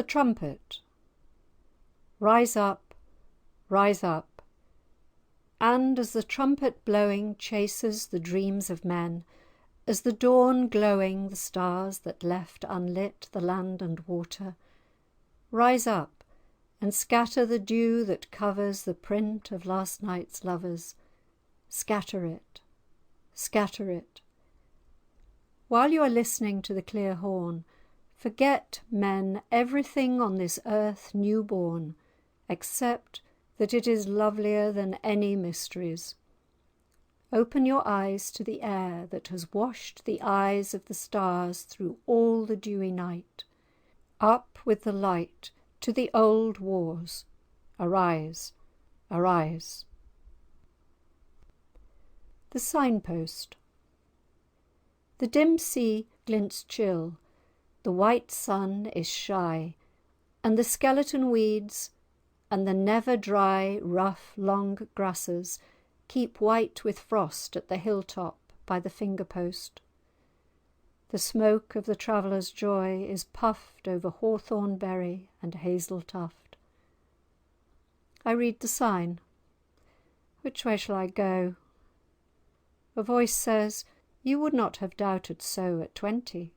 trumpet. Rise up, and as the trumpet blowing chases the dreams of men, as the dawn glowing the stars that left unlit the land and water, rise up and scatter the dew that covers the print of last night's lovers. Scatter it, scatter it. While you are listening to the clear horn, forget, men, everything on this earth new born, except that it is lovelier than any mysteries. Open your eyes to the air that has washed the eyes of the stars through all the dewy night. Up with the light to the old wars. Arise, arise. The signpost. The dim sea glints chill, the white sun is shy, and the skeleton weeds and the never dry, rough, long grasses keep white with frost at the hilltop by the finger-post. The smoke of the traveller's joy is puffed over hawthorn berry and hazel tuft. I read the sign. Which way shall I go? A voice says, you would not have doubted so at 20.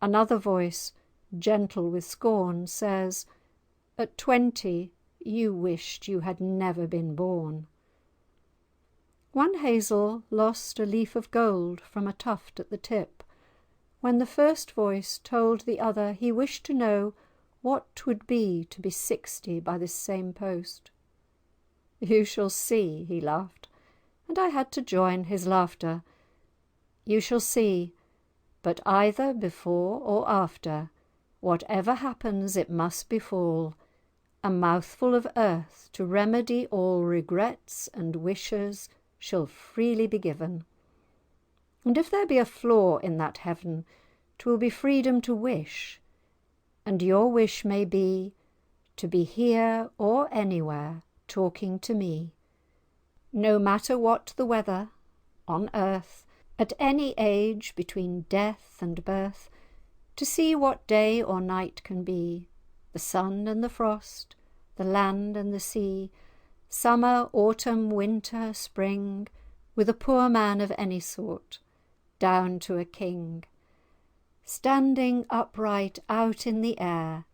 Another voice, gentle with scorn, says, at 20 you wished you had never been born. One hazel lost a leaf of gold from a tuft at the tip, when the first voice told the other he wished to know what 'twould be to be 60 by this same post. You shall see, he laughed, and I had to join his laughter. You shall see, but either before or after, whatever happens it must befall, a mouthful of earth to remedy all regrets and wishes shall freely be given. And if there be a flaw in that heaven, 'twill be freedom to wish, and your wish may be to be here or anywhere talking to me. No matter what the weather, on earth, at any age between death and birth, to see what day or night can be, the sun and the frost, the land and the sea, summer, autumn, winter, spring, with a poor man of any sort, down to a king, standing upright out in the air,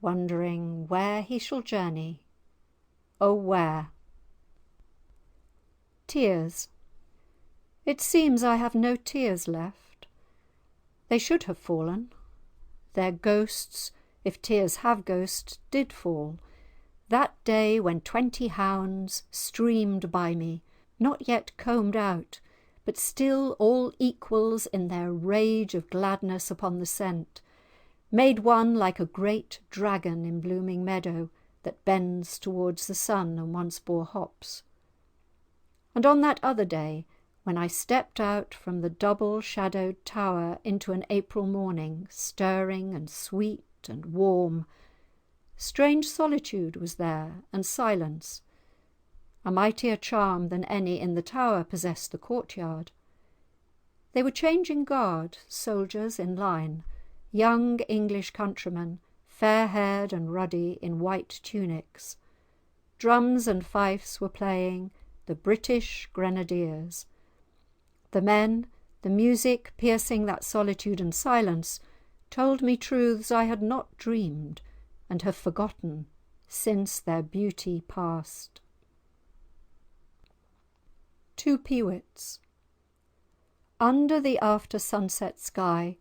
wondering where he shall journey. Oh, where? Tears. It seems I have no tears left. They should have fallen. Their ghosts, if tears have ghosts, did fall, that day when 20 hounds streamed by me, not yet combed out, but still all equals in their rage of gladness upon the scent, made one like a great dragon in blooming meadow that bends towards the sun and once bore hops. And on that other day, when I stepped out from the double-shadowed tower into an April morning, stirring and sweet and warm, strange solitude was there, and silence. A mightier charm than any in the tower possessed the courtyard. They were changing guard, soldiers in line, young English countrymen, fair-haired and ruddy in white tunics. Drums and fifes were playing, the British Grenadiers. The men, the music piercing that solitude and silence, told me truths I had not dreamed and have forgotten since their beauty passed. Two peewits. Under the after-sunset sky,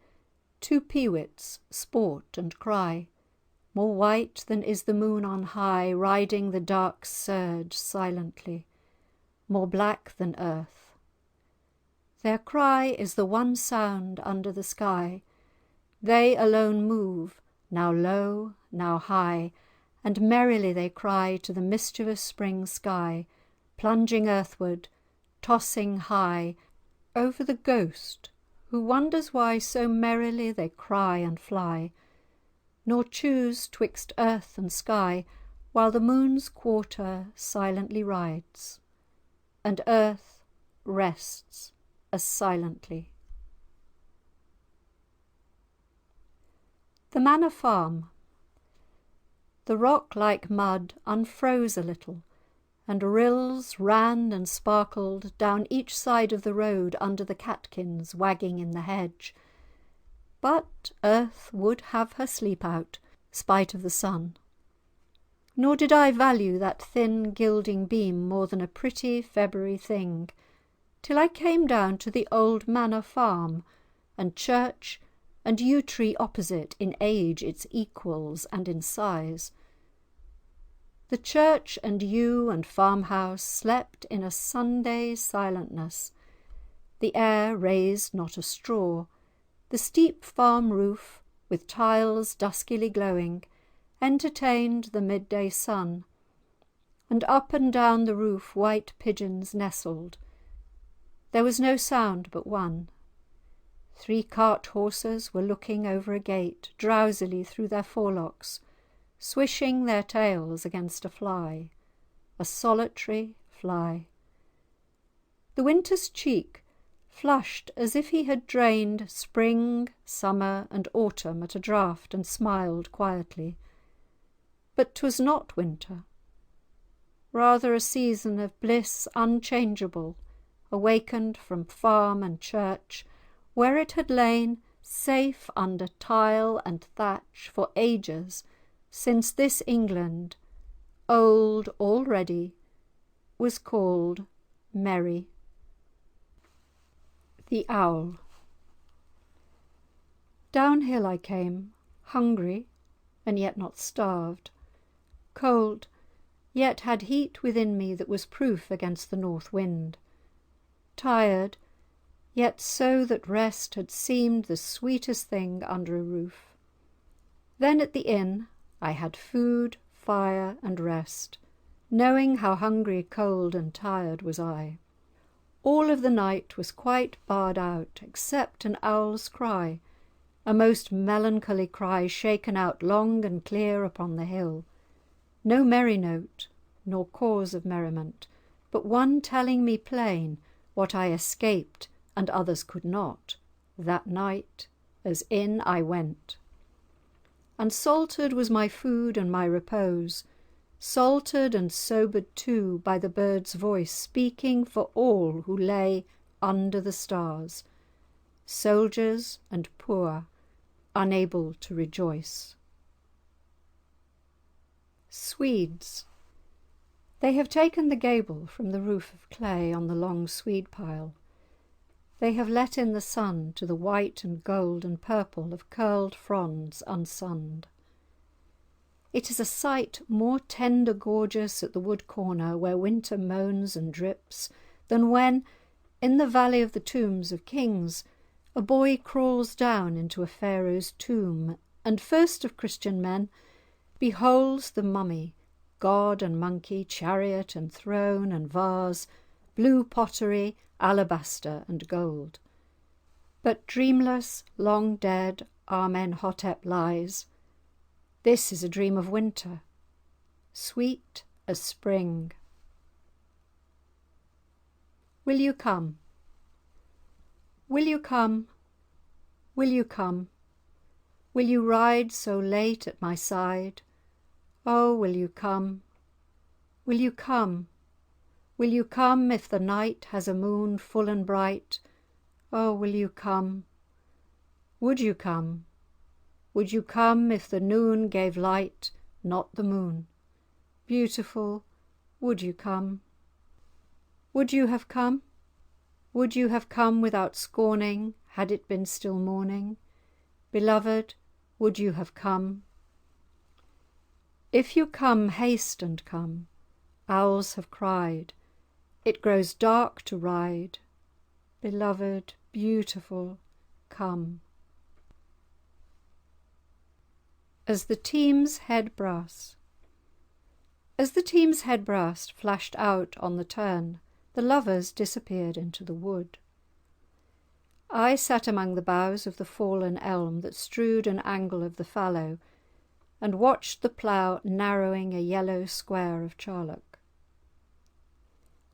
two peewits sport and cry, more white than is the moon on high, riding the dark surge silently, more black than earth. Their cry is the one sound under the sky. They alone move, now low, now high, and merrily they cry to the mischievous spring sky, plunging earthward, tossing high, over the ghost who wonders why so merrily they cry and fly, nor choose twixt earth and sky, while the moon's quarter silently rides, and earth rests as silently. The Manor Farm. The rock-like mud unfroze a little, and rills ran and sparkled down each side of the road under the catkins wagging in the hedge. But earth would have her sleep out, spite of the sun. Nor did I value that thin gilding beam more than a pretty February thing, till I came down to the old manor farm, and church and yew tree opposite, in age its equals and in size. The church and yew and farmhouse slept in a Sunday silentness. The air raised not a straw. The steep farm roof, with tiles duskily glowing, entertained the midday sun, and up and down the roof white pigeons nestled. There was no sound but one. 3 cart horses were looking over a gate drowsily through their forelocks, swishing their tails against a fly, a solitary fly. The winter's cheek flushed as if he had drained spring, summer, and autumn at a draught and smiled quietly. But 'twas not winter, rather a season of bliss unchangeable, awakened from farm and church, where it had lain safe under tile and thatch for ages, since this England, old already, was called merry. The Owl. Downhill I came, hungry and yet not starved, cold, yet had heat within me that was proof against the north wind, tired, yet so that rest had seemed the sweetest thing under a roof. Then at the inn I had food, fire, and rest, knowing how hungry, cold, and tired was I. All of the night was quite barred out, except an owl's cry, a most melancholy cry shaken out long and clear upon the hill. No merry note, nor cause of merriment, but one telling me plain what I escaped and others could not, that night as in I went. And salted was my food and my repose, salted and sobered too by the bird's voice speaking for all who lay under the stars, soldiers and poor, unable to rejoice. Swedes. They have taken the gable from the roof of clay on the long swede pile. They have let in the sun to the white and gold and purple of curled fronds unsunned. It is a sight more tender gorgeous at the wood corner where winter moans and drips, than when, in the valley of the tombs of kings, a boy crawls down into a pharaoh's tomb, and first of Christian men beholds the mummy, god and monkey, chariot and throne and vase, blue pottery, alabaster and gold. But dreamless, long dead, Amenhotep lies. This is a dream of winter, sweet as spring. Will you come? Will you come? Will you come? Will you ride so late at my side? Oh, will you come? Will you come? Will you come if the night has a moon full and bright? Oh, will you come? Would you come? Would you come if the noon gave light, not the moon? Beautiful, would you come? Would you have come? Would you have come without scorning, had it been still morning? Beloved, would you have come? If you come, haste and come. Owls have cried. It grows dark to ride. Beloved, beautiful, come. As the team's head brass. As the team's head brass flashed out on the turn, the lovers disappeared into the wood. I sat among the boughs of the fallen elm that strewed an angle of the fallow, and watched the plough narrowing a yellow square of charlock.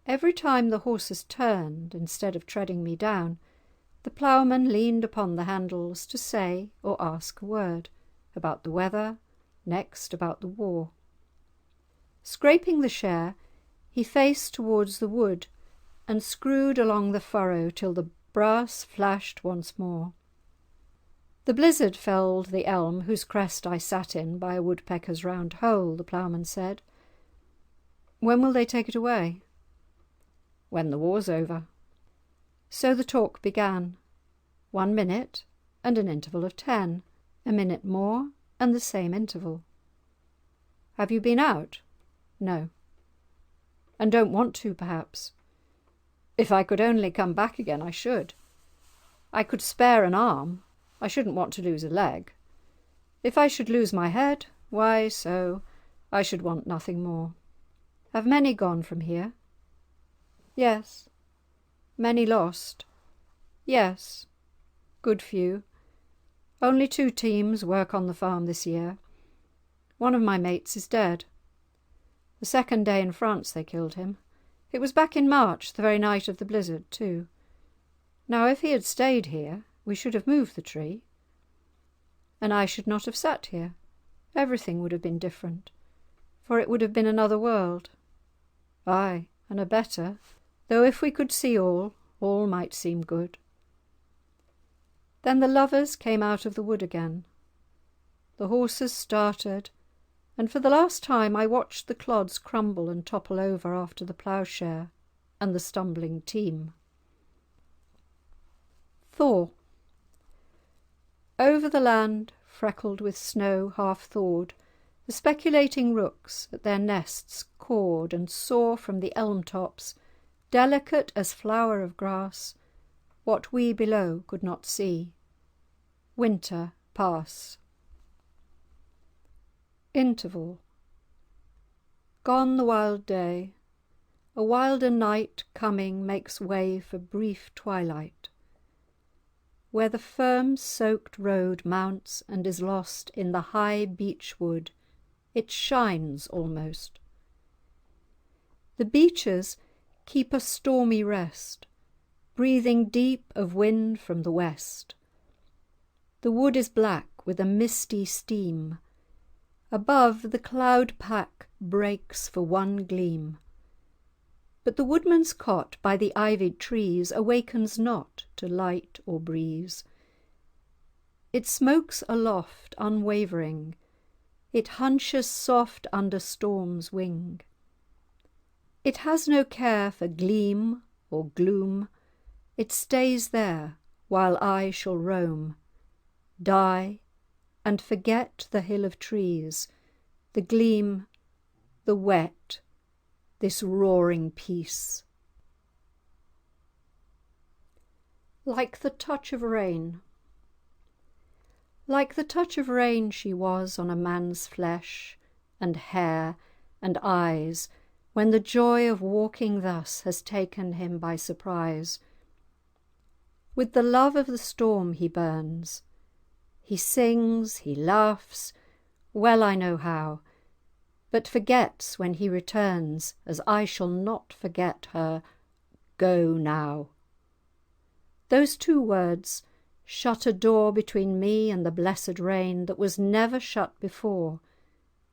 Every time the horses turned, instead of treading me down, the ploughman leaned upon the handles to say or ask a word, about the weather, next about the war. Scraping the share, he faced towards the wood and screwed along the furrow till the brass flashed once more. The blizzard felled the elm whose crest I sat in by a woodpecker's round hole, the ploughman said. When will they take it away? When the war's over. So the talk began. 1 minute and an interval of 10, a minute more and the same interval. Have you been out? No. And don't want to, perhaps? If I could only come back again, I should. I could spare an arm. I shouldn't want to lose a leg. If I should lose my head, why, so I should want nothing more. Have many gone from here? Yes. Many lost? Yes. Good few. Only 2 teams work on the farm this year. One of my mates is dead. The second day in France they killed him. It was back in March, the very night of the blizzard, too. Now, if he had stayed here, we should have moved the tree, and I should not have sat here. Everything would have been different, for it would have been another world. Ay, and a better, though if we could see all might seem good. Then the lovers came out of the wood again. The horses started, and for the last time I watched the clods crumble and topple over after the ploughshare and the stumbling team. Thaw. Over the land, freckled with snow half thawed, the speculating rooks at their nests cawed and saw from the elm tops, delicate as flower of grass, what we below could not see. Winter pass. Interval. Gone the wild day. A wilder night coming makes way for brief twilight, where the firm-soaked road mounts and is lost in the high beech wood. It shines almost. The beeches keep a stormy rest, breathing deep of wind from the west. The wood is black with a misty steam. Above, the cloud-pack breaks for one gleam. But the woodman's cot by the ivied trees awakens not to light or breeze. It smokes aloft unwavering, it hunches soft under storm's wing. It has no care for gleam or gloom, it stays there while I shall roam, die and forget the hill of trees, the gleam, the wet, this roaring peace. Like the touch of rain. Like the touch of rain she was on a man's flesh and hair and eyes, when the joy of walking thus has taken him by surprise. With the love of the storm he burns. He sings, he laughs, well I know how, but forgets when he returns, as I shall not forget her, go now. Those 2 words shut a door between me and the blessed rain that was never shut before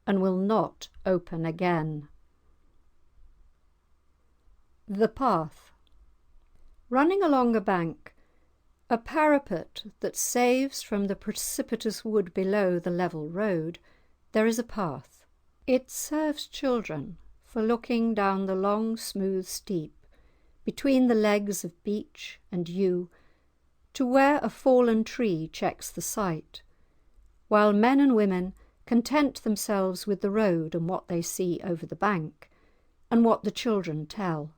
and will not open again. The path. Running along a bank, a parapet that saves from the precipitous wood below the level road, there is a path. It serves children for looking down the long smooth steep between the legs of beech and yew to where a fallen tree checks the sight, while men and women content themselves with the road and what they see over the bank, and what the children tell.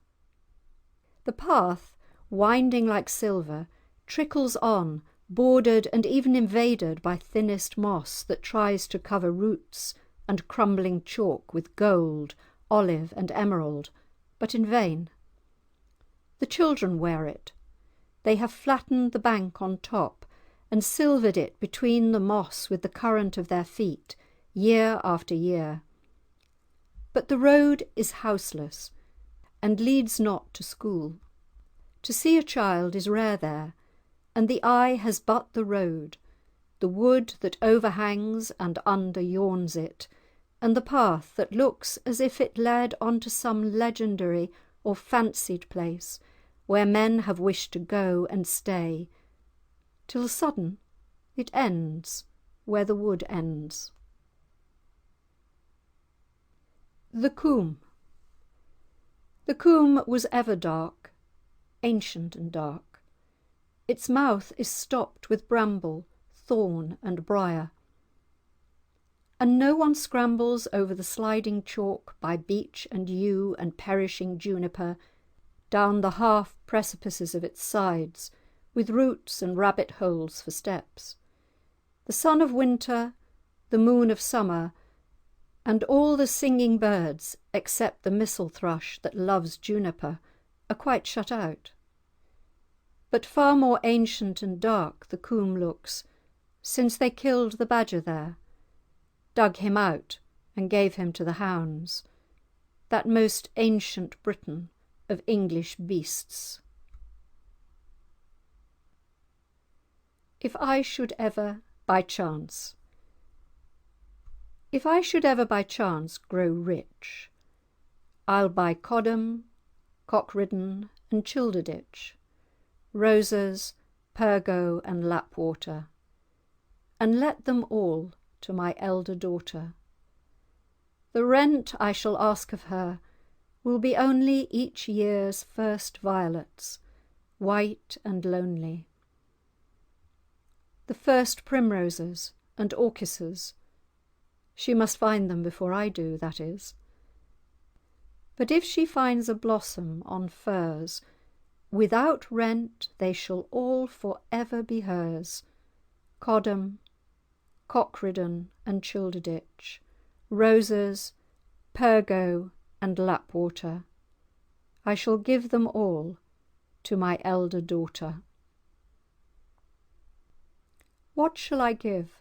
The path, winding like silver, trickles on, bordered and even invaded by thinnest moss that tries to cover roots and crumbling chalk with gold, olive and emerald, but in vain. The children wear it. They have flattened the bank on top and silvered it between the moss with the current of their feet, year after year. But the road is houseless and leads not to school. To see a child is rare there, and the eye has but the road, the wood that overhangs and under yawns it, and the path that looks as if it led on to some legendary or fancied place where men have wished to go and stay, till sudden it ends where the wood ends. The Coombe. The Coombe was ever dark, ancient and dark. Its mouth is stopped with bramble, thorn and briar, and no one scrambles over the sliding chalk by beech and yew and perishing juniper, down the half precipices of its sides, with roots and rabbit holes for steps. The sun of winter, the moon of summer, and all the singing birds, except the missel thrush that loves juniper, are quite shut out. But far more ancient and dark the Coombe looks, since they killed the badger there, dug him out and gave him to the hounds, that most ancient Britain of English beasts. If I should ever by chance grow rich, I'll buy Codham, Cockridden and Childerditch, Roses, Pergo and Lapwater, and let them all to my elder daughter. The rent I shall ask of her will be only each year's first violets, white and lonely, the first primroses and orchises. She must find them before I do, that is. But if she finds a blossom on furze, without rent they shall all for ever be hers. Codham, Cockridden and Childerditch, Roses, Pergo and Lapwater, I shall give them all to my elder daughter. What shall I give?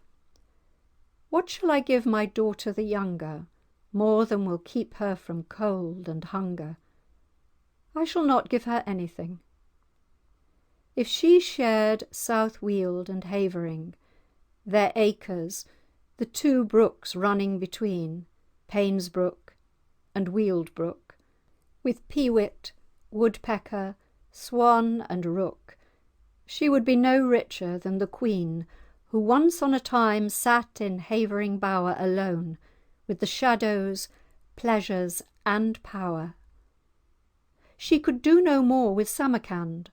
What shall I give my daughter the younger, more than will keep her from cold and hunger? I shall not give her anything. If she shared South Weald and Havering, their acres, the two brooks running between, Paynes Brook and Weald Brook, with peewit, woodpecker, swan and rook, she would be no richer than the queen who once on a time sat in Havering bower alone, with the shadows, pleasures and power. She could do no more with Samarcand,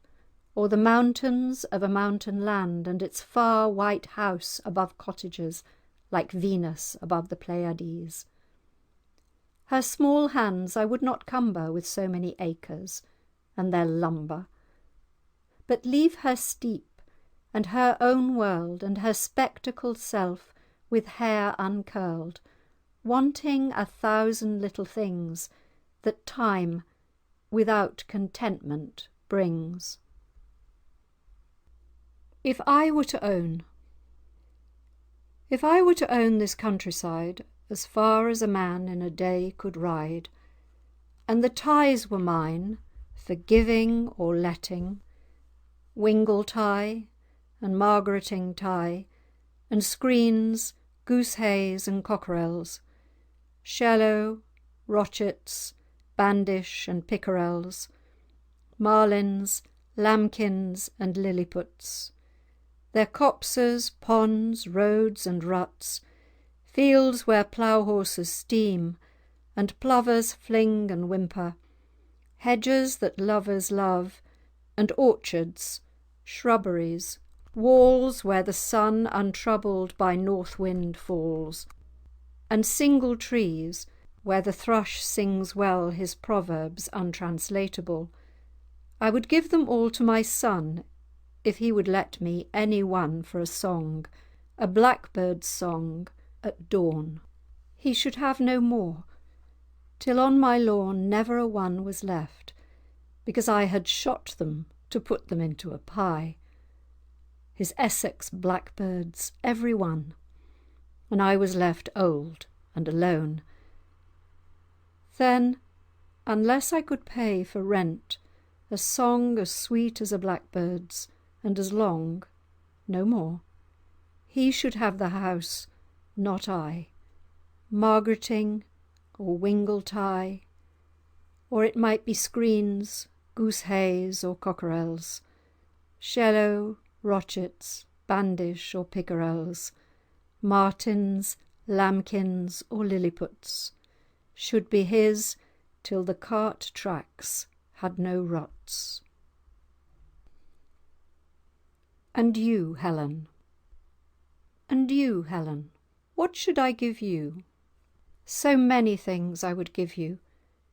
or the mountains of a mountain land, and its far white house above cottages, like Venus above the Pleiades. Her small hands I would not cumber with so many acres and their lumber, but leave her steep, and her own world, and her spectacled self with hair uncurled, wanting 1,000 little things that time without contentment brings. If I were to own this countryside as far as a man in a day could ride, and the ties were mine for giving or letting, Wingle tie and Margareting tie, and screens, goosehays and cockerels, shallow, rochets, bandish and pickerels, marlins, lambkins and lilliputs, their copses, ponds, roads and ruts, fields where plough horses steam, and plovers fling and whimper, hedges that lovers love, and orchards, shrubberies, walls where the sun untroubled by north wind falls, and single trees where the thrush sings well his proverbs untranslatable. I would give them all to my son, if he would let me any one for a song, a blackbird's song at dawn. He should have no more, till on my lawn never a one was left, because I had shot them to put them into a pie. His Essex blackbirds every one, and I was left old and alone. Then, unless I could pay for rent a song as sweet as a blackbird's, and as long, no more, he should have the house, not I. Margareting or Wingletye, or it might be screens, goosehays or cockerels, shellow, rochets, bandish or pickerels, martins, lambkins or lilliputs, should be his till the cart tracks had no ruts. And you, Helen? And you, Helen, what should I give you? So many things I would give you,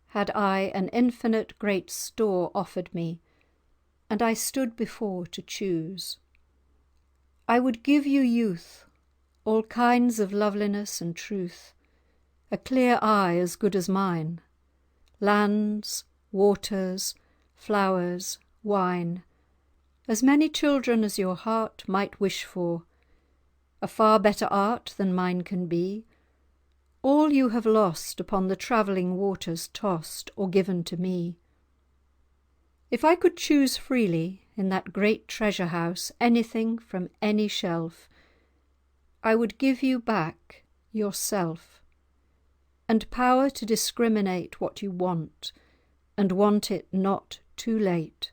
had I an infinite great store offered me, and I stood before to choose. I would give you youth, all kinds of loveliness and truth, a clear eye as good as mine, lands, waters, flowers, wine, as many children as your heart might wish for, a far better art than mine can be, all you have lost upon the travelling waters tossed or given to me. If I could choose freely in that great treasure house anything from any shelf, I would give you back yourself, and power to discriminate what you want, and want it not too late.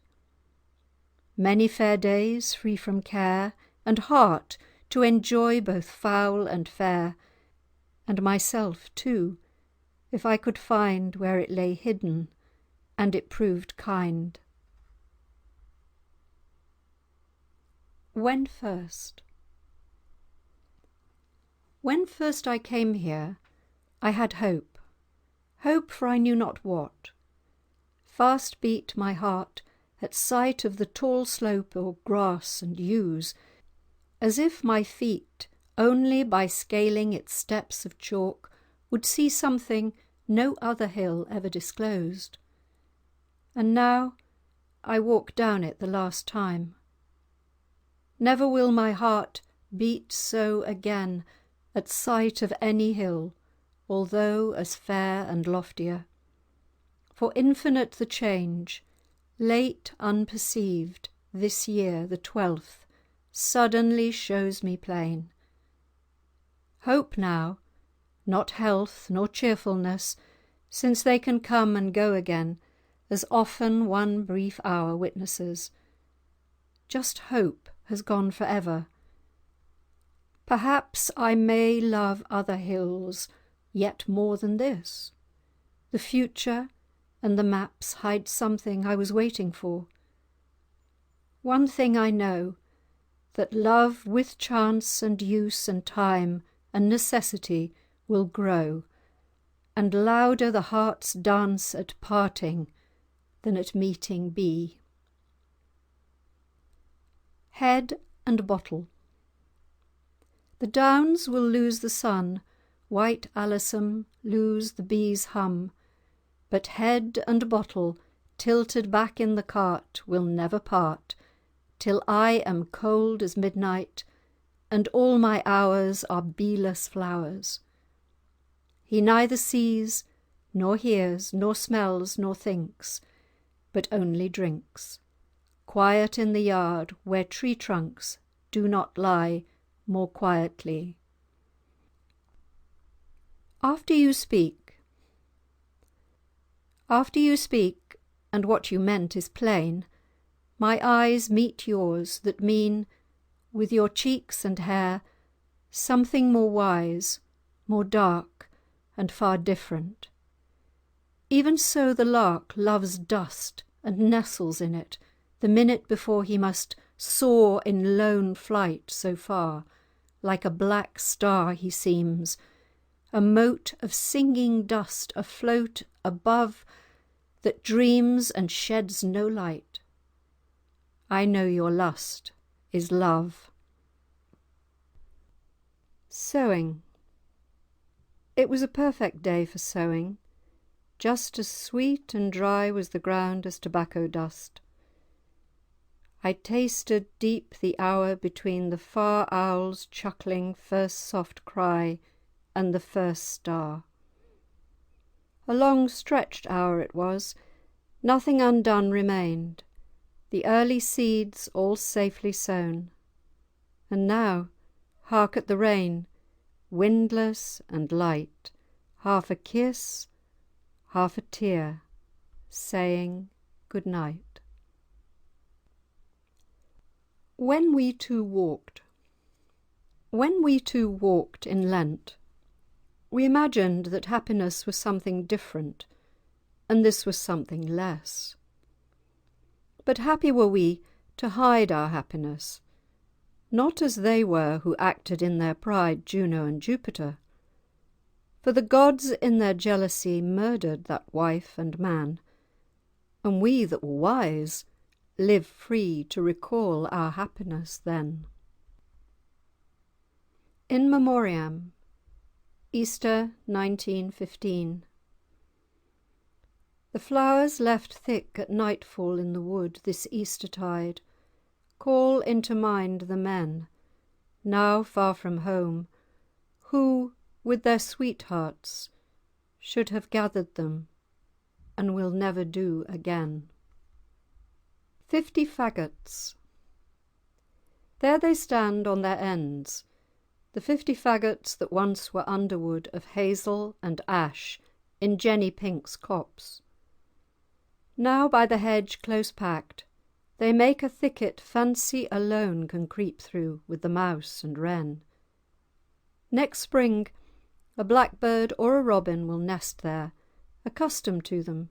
Many fair days free from care, and heart to enjoy both foul and fair, and myself too, if I could find where it lay hidden, and it proved kind. When first I came here, I had hope, hope for I knew not what. Fast beat my heart at sight of the tall slope o' grass and yews, as if my feet, only by scaling its steps of chalk, would see something no other hill ever disclosed. And now I walk down it the last time. Never will my heart beat so again at sight of any hill, although as fair and loftier. For infinite the change, late unperceived, this year the 12th, suddenly shows me plain. Hope now, not health nor cheerfulness, since they can come and go again, as often one brief hour witnesses. Just hope has gone for ever. Perhaps I may love other hills yet more than this. The future and the maps hide something I was waiting for. One thing I know, that love with chance and use and time and necessity will grow, and louder the heart's dance at parting than at meeting be. Head and bottle. The downs will lose the sun, white alyssum lose the bees' hum, but head and bottle, tilted back in the cart, will never part, till I am cold as midnight, and all my hours are beeless flowers. He neither sees, nor hears, nor smells, nor thinks, but only drinks, quiet in the yard where tree trunks do not lie more quietly. After you speak, and what you meant is plain, my eyes meet yours that mean, with your cheeks and hair, something more wise, more dark, and far different. Even so the lark loves dust and nestles in it the minute before he must soar in lone flight so far. Like a black star he seems, a mote of singing dust afloat above that dreams and sheds no light. I know your lust is love. Sowing. It was a perfect day for sowing. Just as sweet and dry was the ground as tobacco dust. I tasted deep the hour between the far owl's chuckling first soft cry and the first star. A long stretched hour it was, nothing undone remained, the early seeds all safely sown. And now, Hark at the rain, windless and light, half a kiss, half a tear, saying good night. When we two walked. When we two walked in Lent, we imagined that happiness was something different, and this was something less. But happy were we to hide our happiness, not as they were who acted in their pride, Juno and Jupiter. For the gods in their jealousy murdered that wife and man, and we that were wise live free to recall our happiness then. In Memoriam, Easter 1915. The flowers left thick at nightfall in the wood this Eastertide call into mind the men, now far from home, who, with their sweethearts, should have gathered them, and will never do again. 50 faggots. There they stand on their ends, the 50 faggots that once were underwood of hazel and ash in Jenny Pink's copse. Now by the hedge close packed, they make a thicket fancy alone can creep through with the mouse and wren. Next spring a blackbird or a robin will nest there, accustomed to them,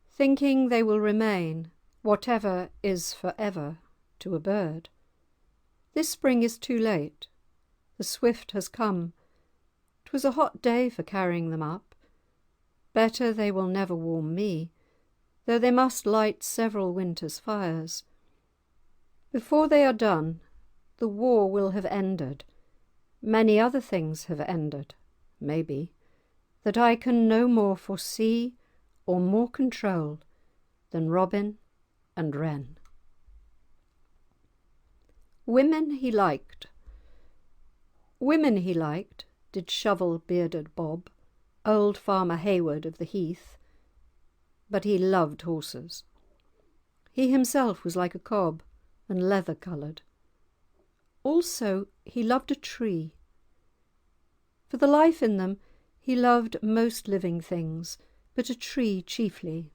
thinking they will remain, whatever is for ever to a bird. This spring is too late. The swift has come. 'Twas a hot day for carrying them up. Better they will never warm me, though they must light several winters' fires. Before they are done, the war will have ended. Many other things have ended, maybe, that I can no more foresee or more control than robin and wren. Women he liked. Women he liked did shovel-bearded Bob, old Farmer Hayward of the Heath, but he loved horses. He himself was like a cob, and leather-coloured. Also he loved a tree. For the life in them he loved most living things, but a tree chiefly.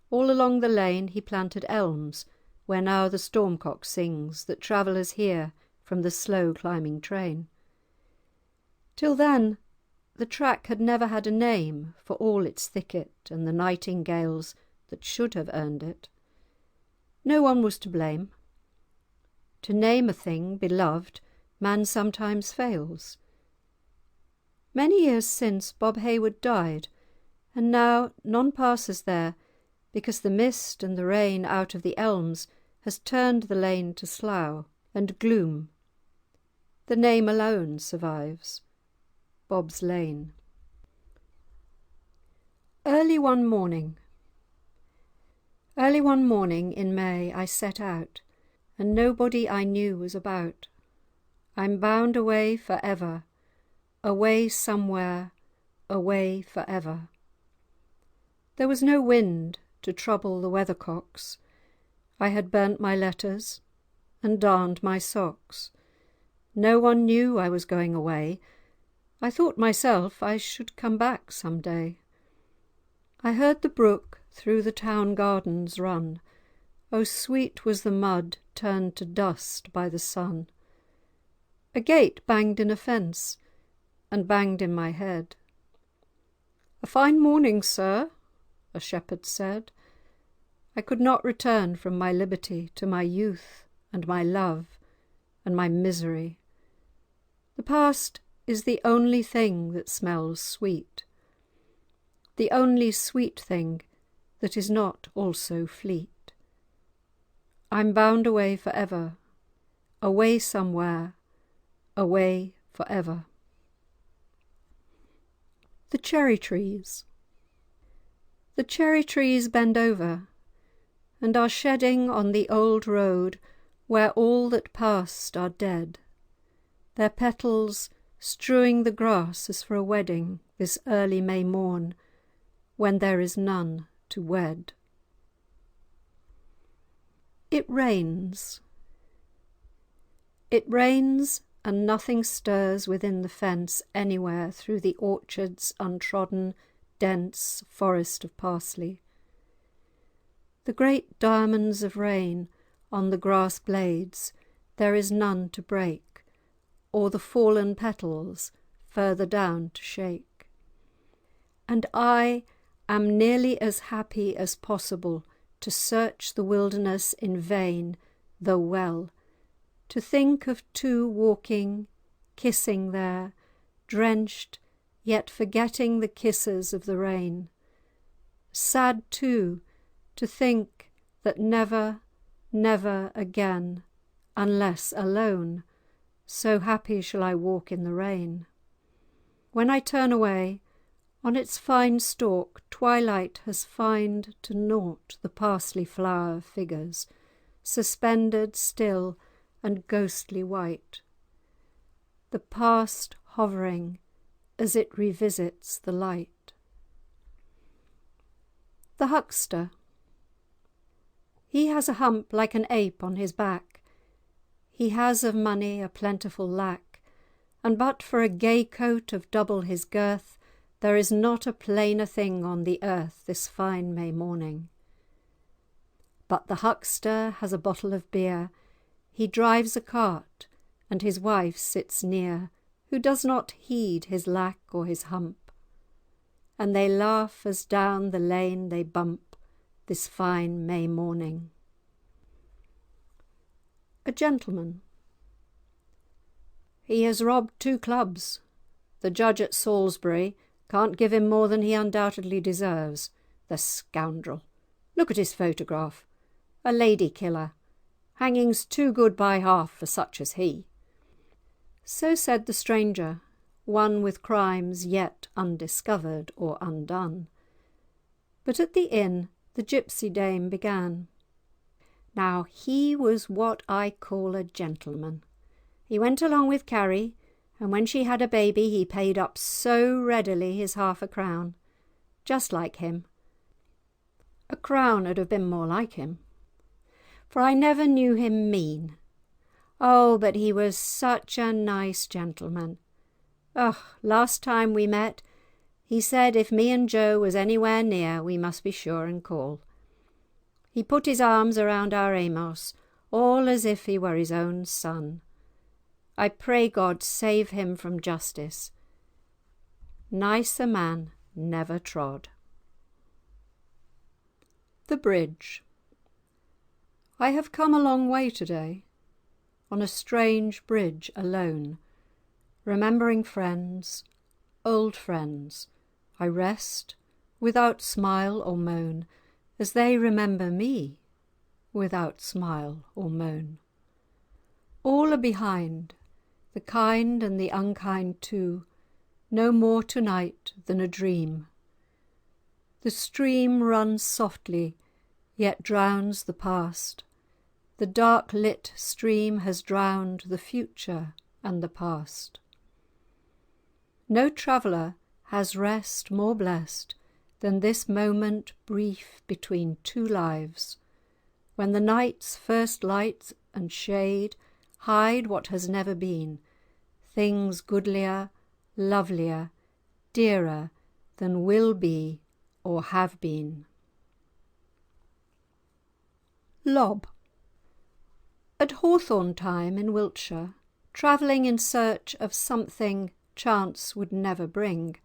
All along the lane he planted elms, where now the stormcock sings, that travellers hear from the slow-climbing train. Till then the track had never had a name, for all its thicket and the nightingales that should have earned it. No one was to blame. To name a thing beloved man sometimes fails. Many years since Bob Hayward died, and now none passes there, because the mist and the rain out of the elms has turned the lane to slough and gloom. The name alone survives, Bob's Lane. Early one morning in May I set out, and nobody I knew was about. I'm bound away for ever, away somewhere, away for ever. There was no wind to trouble the weathercocks. I had burnt my letters and darned my socks. No one knew I was going away. I thought myself I should come back some day. I heard the brook through the town gardens run. Oh, sweet was the mud turned to dust by the sun. A gate banged in a fence and banged in my head. "A fine morning, sir," a shepherd said. I could not return from my liberty to my youth and my love and my misery. The past is the only thing that smells sweet, the only sweet thing that is not also fleet. I'm bound away for ever, away somewhere, away for ever. The cherry trees. The cherry trees bend over and are shedding on the old road where all that passed are dead, their petals strewing the grass as for a wedding this early May morn, when there is none to wed. It rains. It rains and nothing stirs within the fence anywhere through the orchard's untrodden, dense forest of parsley. The great diamonds of rain on the grass blades there is none to break, or the fallen petals further down to shake. And I am nearly as happy as possible to search the wilderness in vain, though well, to think of two walking, kissing there, drenched, yet forgetting the kisses of the rain. Sad too, to think that never, never again, unless alone, so happy shall I walk in the rain. When I turn away, on its fine stalk twilight has fined to naught the parsley flower figures, suspended still and ghostly white, the past hovering as it revisits the light. The huckster. He has a hump like an ape on his back. He has of money a plentiful lack, and but for a gay coat of double his girth, there is not a plainer thing on the earth this fine May morning. But the huckster has a bottle of beer, he drives a cart, and his wife sits near, who does not heed his lack or his hump, and they laugh as down the lane they bump this fine May morning. A gentleman. He has robbed 2 clubs. The judge at Salisbury can't give him more than he undoubtedly deserves. The scoundrel! Look at his photograph. A lady killer. Hanging's too good by half for such as he. So said the stranger, one with crimes yet undiscovered or undone. But at the inn the gipsy dame began. Now he was what I call a gentleman. He went along with Carrie, and when she had a baby he paid up so readily his half-a-crown. Just like him. A crown 'ud have been more like him. For I never knew him mean. Oh, but he was such a nice gentleman. Oh, last time we met, he said if me and Joe was anywhere near, we must be sure and call. He put his arms around our Amos, all as if he were his own son. I pray God save him from justice. Nicer man never trod. The bridge. I have come a long way today, on a strange bridge alone, remembering friends, old friends. I rest without smile or moan, as they remember me without smile or moan. All are behind, the kind and the unkind too, no more tonight than a dream. The stream runs softly, yet drowns the past. The dark-lit stream has drowned the future and the past. No traveller has rest more blessed than this moment brief between 2 lives, when the night's first light and shade hide what has never been, things goodlier, lovelier, dearer than will be or have been. Lob. At hawthorn time in Wiltshire, travelling in search of something chance would never bring,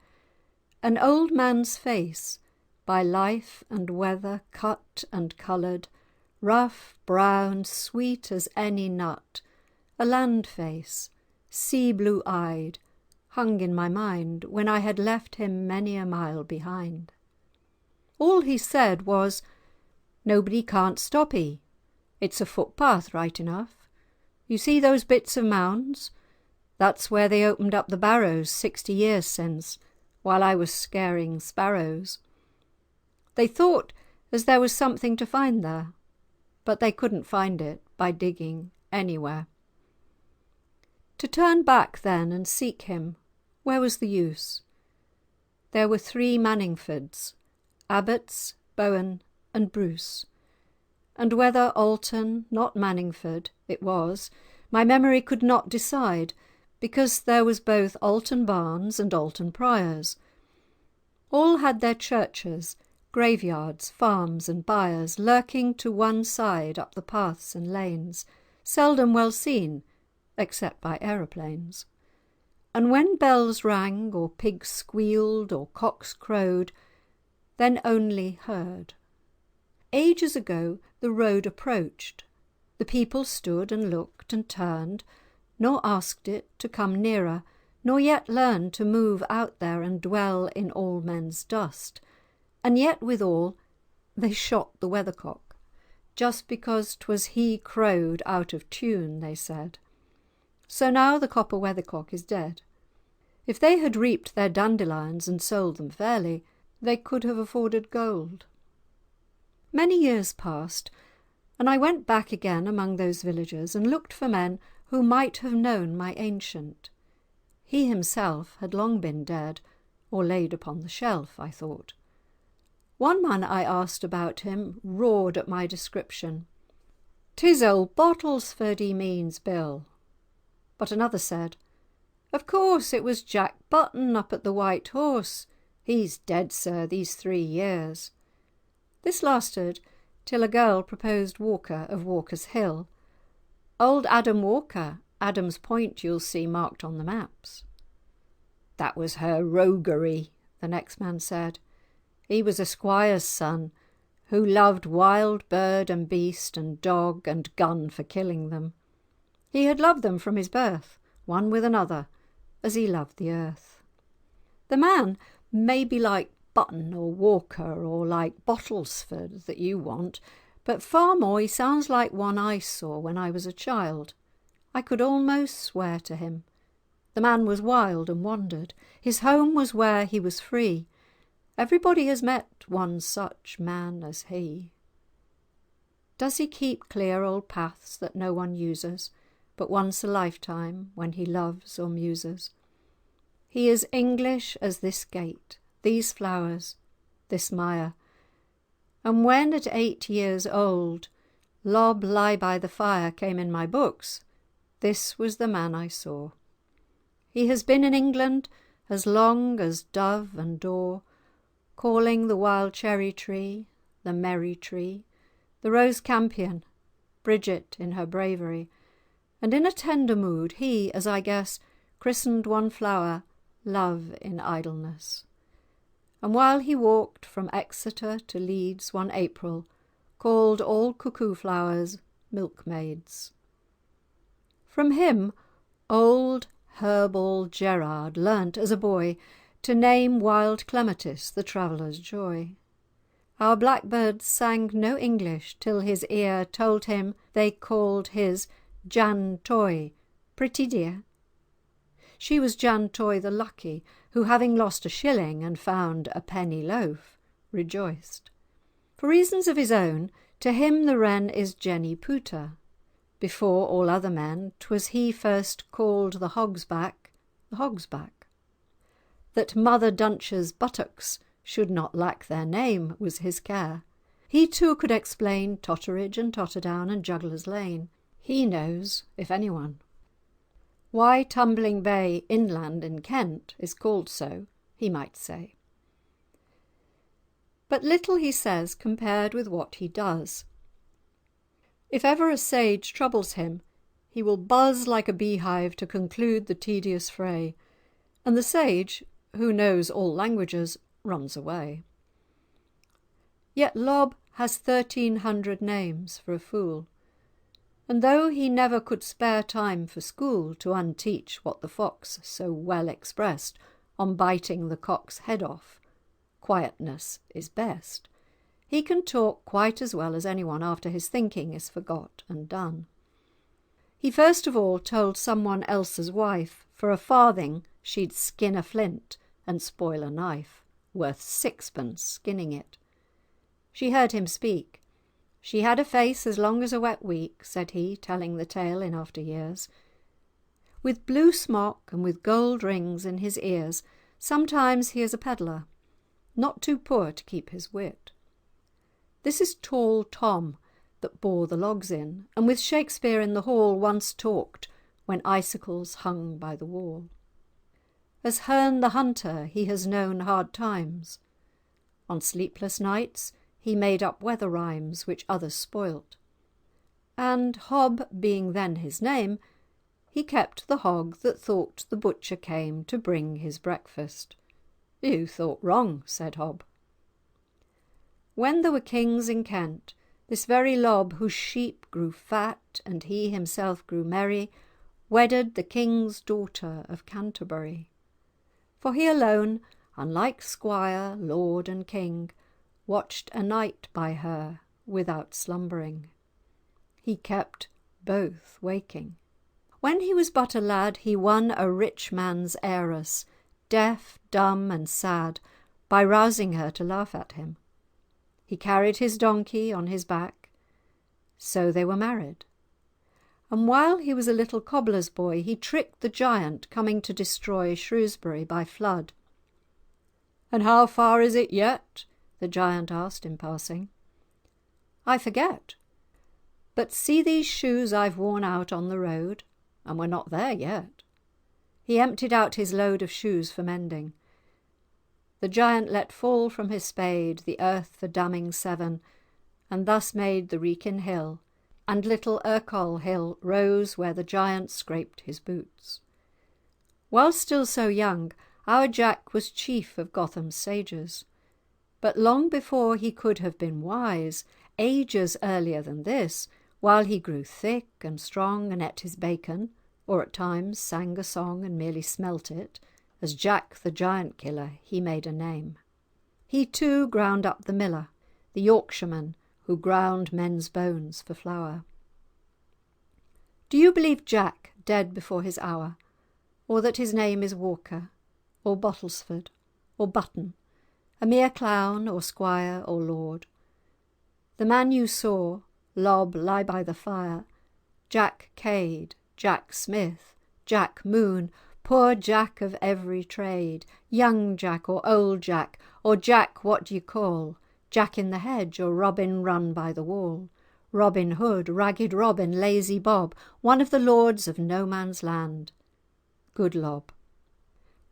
an old man's face, by life and weather cut and coloured, rough, brown, sweet as any nut, a land face, sea-blue eyed, hung in my mind when I had left him many a mile behind. All he said was, "Nobody can't stop 'ee. It's a footpath right enough. You see those bits of mounds? That's where they opened up the barrows 60 years since, while I was scaring sparrows. They thought as there was something to find there, but they couldn't find it by digging anywhere. To turn back then and seek him, where was the use? There were 3 Manningfords, Abbots, Bowen and Bruce, and whether Alton, not Manningford, it was, my memory could not decide, because there was both Alton Barns and Alton Priors. All had their churches, graveyards, farms and byres lurking to one side up the paths and lanes, seldom well seen except by aeroplanes. And when bells rang, or pigs squealed, or cocks crowed, then only heard. Ages ago the road approached. The people stood and looked and turned, nor asked it to come nearer, nor yet learned to move out there and dwell in all men's dust. And yet withal they shot the weathercock, just because 'twas he crowed out of tune, they said. So now the copper weathercock is dead. If they had reaped their dandelions and sold them fairly, they could have afforded gold. Many years passed, and I went back again among those villagers and looked for men who might have known my ancient. He himself had long been dead, or laid upon the shelf, I thought. One man I asked about him roared at my description. "'Tis old Bottlesford he means, Bill." But another said, "Of course it was Jack Button up at the White Horse. He's dead, sir, these 3 years." This lasted till a girl proposed Walker of Walker's Hill. "Old Adam Walker, Adam's Point you'll see marked on the maps." "That was her roguery," the next man said. "He was a squire's son, who loved wild bird and beast and dog and gun for killing them. He had loved them from his birth, one with another, as he loved the earth." The man may be like Button or Walker or like Bottlesford that you want, but far more he sounds like one I saw when I was a child. I could almost swear to him. The man was wild and wandered. His home was where he was free. Everybody has met one such man as he. Does he keep clear old paths that no one uses, but once a lifetime when he loves or muses? He is English as this gate, these flowers, this mire. And when at 8 years old Lob Lie by the Fire came in my books, this was the man I saw. He has been in England as long as dove and daw, calling the wild cherry tree, the merry tree, the rose campion, Bridget in her bravery, and in a tender mood he, as I guess, christened one flower Love in Idleness. And while he walked from Exeter to Leeds one April, called all cuckoo flowers milkmaids. From him old Herbal Gerard learnt as a boy to name wild clematis the traveller's joy. Our blackbirds sang no English till his ear told him they called his Jan Toy, pretty dear. She was Jan Toy the lucky, who, having lost a shilling and found a penny loaf, rejoiced. For reasons of his own, to him the wren is Jenny Pooter. Before all other men, 'twas he first called the hogsback the hogsback. That Mother Duncher's buttocks should not lack their name was his care. He too could explain Totteridge and Totterdown and Juggler's Lane. He knows, if anyone. Why Tumbling Bay inland in Kent is called so, he might say. But little he says compared with what he does. If ever a sage troubles him, he will buzz like a beehive to conclude the tedious fray, and the sage, who knows all languages, runs away. Yet Lob has 1,300 names for a fool, and though he never could spare time for school to unteach what the fox so well expressed on biting the cock's head off, quietness is best, he can talk quite as well as anyone after his thinking is forgot and done. He first of all told someone else's wife for a farthing she'd skin a flint and spoil a knife, worth 6pence skinning it. She heard him speak. She had a face as long as a wet week, said he, telling the tale in after years. With blue smock and with gold rings in his ears, sometimes he is a pedlar, not too poor to keep his wit. This is Tall Tom that bore the logs in, and with Shakespeare in the hall once talked when icicles hung by the wall. As Herne the Hunter he has known hard times. On sleepless nights he made up weather rhymes which others spoilt. And Hob being then his name, he kept the hog that thought the butcher came to bring his breakfast. "You thought wrong," said Hob. When there were kings in Kent, this very Lob, whose sheep grew fat and he himself grew merry, wedded the king's daughter of Canterbury. For he alone, unlike squire, lord and king, watched a night by her without slumbering. He kept both waking. When he was but a lad, he won a rich man's heiress, deaf, dumb and sad, by rousing her to laugh at him. He carried his donkey on his back. So they were married. And while he was a little cobbler's boy, he tricked the giant coming to destroy Shrewsbury by flood. "And how far is it yet?" the giant asked in passing. "I forget. But see these shoes I've worn out on the road, and we're not there yet." He emptied out his load of shoes for mending. The giant let fall from his spade the earth for damming seven, and thus made the Wrekin hill, and little Ercole hill rose where the giant scraped his boots. While still so young, our Jack was chief of Gotham's sages. But long before he could have been wise, ages earlier than this, while he grew thick and strong and ate his bacon, or at times sang a song and merely smelt it, as Jack the giant killer he made a name. He too ground up the miller, the Yorkshireman who ground men's bones for flour. Do you believe Jack dead before his hour, or that his name is Walker, or Bottlesford, or Button, a mere clown, or squire, or lord? The man you saw, Lob, lie by the fire, Jack Cade, Jack Smith, Jack Moon, poor Jack of every trade, young Jack or old Jack, or Jack what d'ye call, Jack in the hedge, or Robin run by the wall, Robin Hood, Ragged Robin, Lazy Bob, one of the lords of no man's land. Good Lob.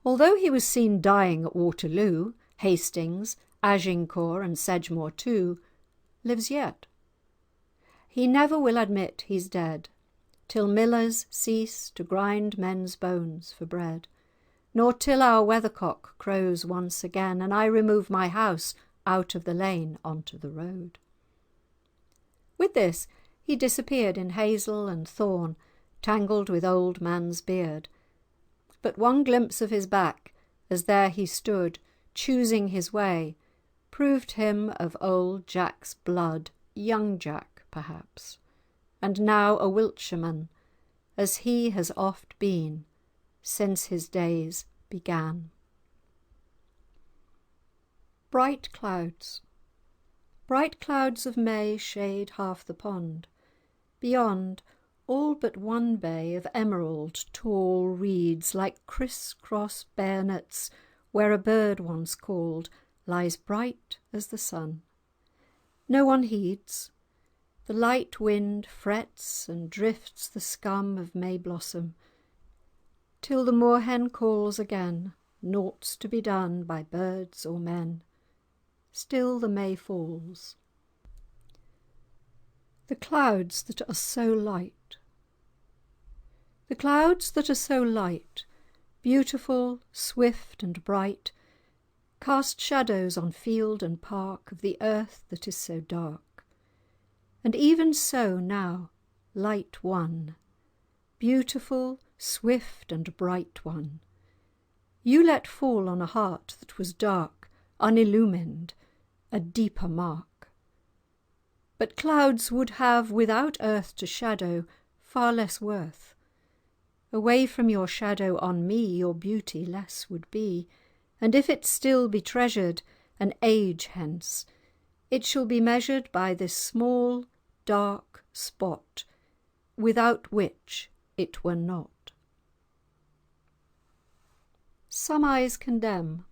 Although he was seen dying at Waterloo, Hastings, Agincourt and Sedgemoor too, lives yet. He never will admit he's dead, till millers cease to grind men's bones for bread, nor till our weathercock crows once again, and I remove my house out of the lane onto the road. With this he disappeared in hazel and thorn, tangled with old man's beard. But one glimpse of his back, as there he stood, choosing his way, proved him of old Jack's blood, young Jack perhaps, and now a Wiltshireman, as he has oft been since his days began. Bright clouds. Bright clouds of May shade half the pond. Beyond, all but one bay of emerald tall reeds, like criss-cross bayonets, where a bird once called, lies bright as the sun. No one heeds. The light wind frets and drifts the scum of May blossom, till the moorhen calls again, naught's to be done by birds or men. Still the May falls. The clouds that are so light. The clouds that are so light, beautiful, swift and bright, cast shadows on field and park of the earth that is so dark. And even so now, light one, beautiful, swift and bright one, you let fall on a heart that was dark, unillumined, a deeper mark. But clouds would have, without earth to shadow, far less worth. Away from your shadow on me your beauty less would be, and if it still be treasured an age hence, it shall be measured by this small dark spot, without which it were not. Some eyes condemn.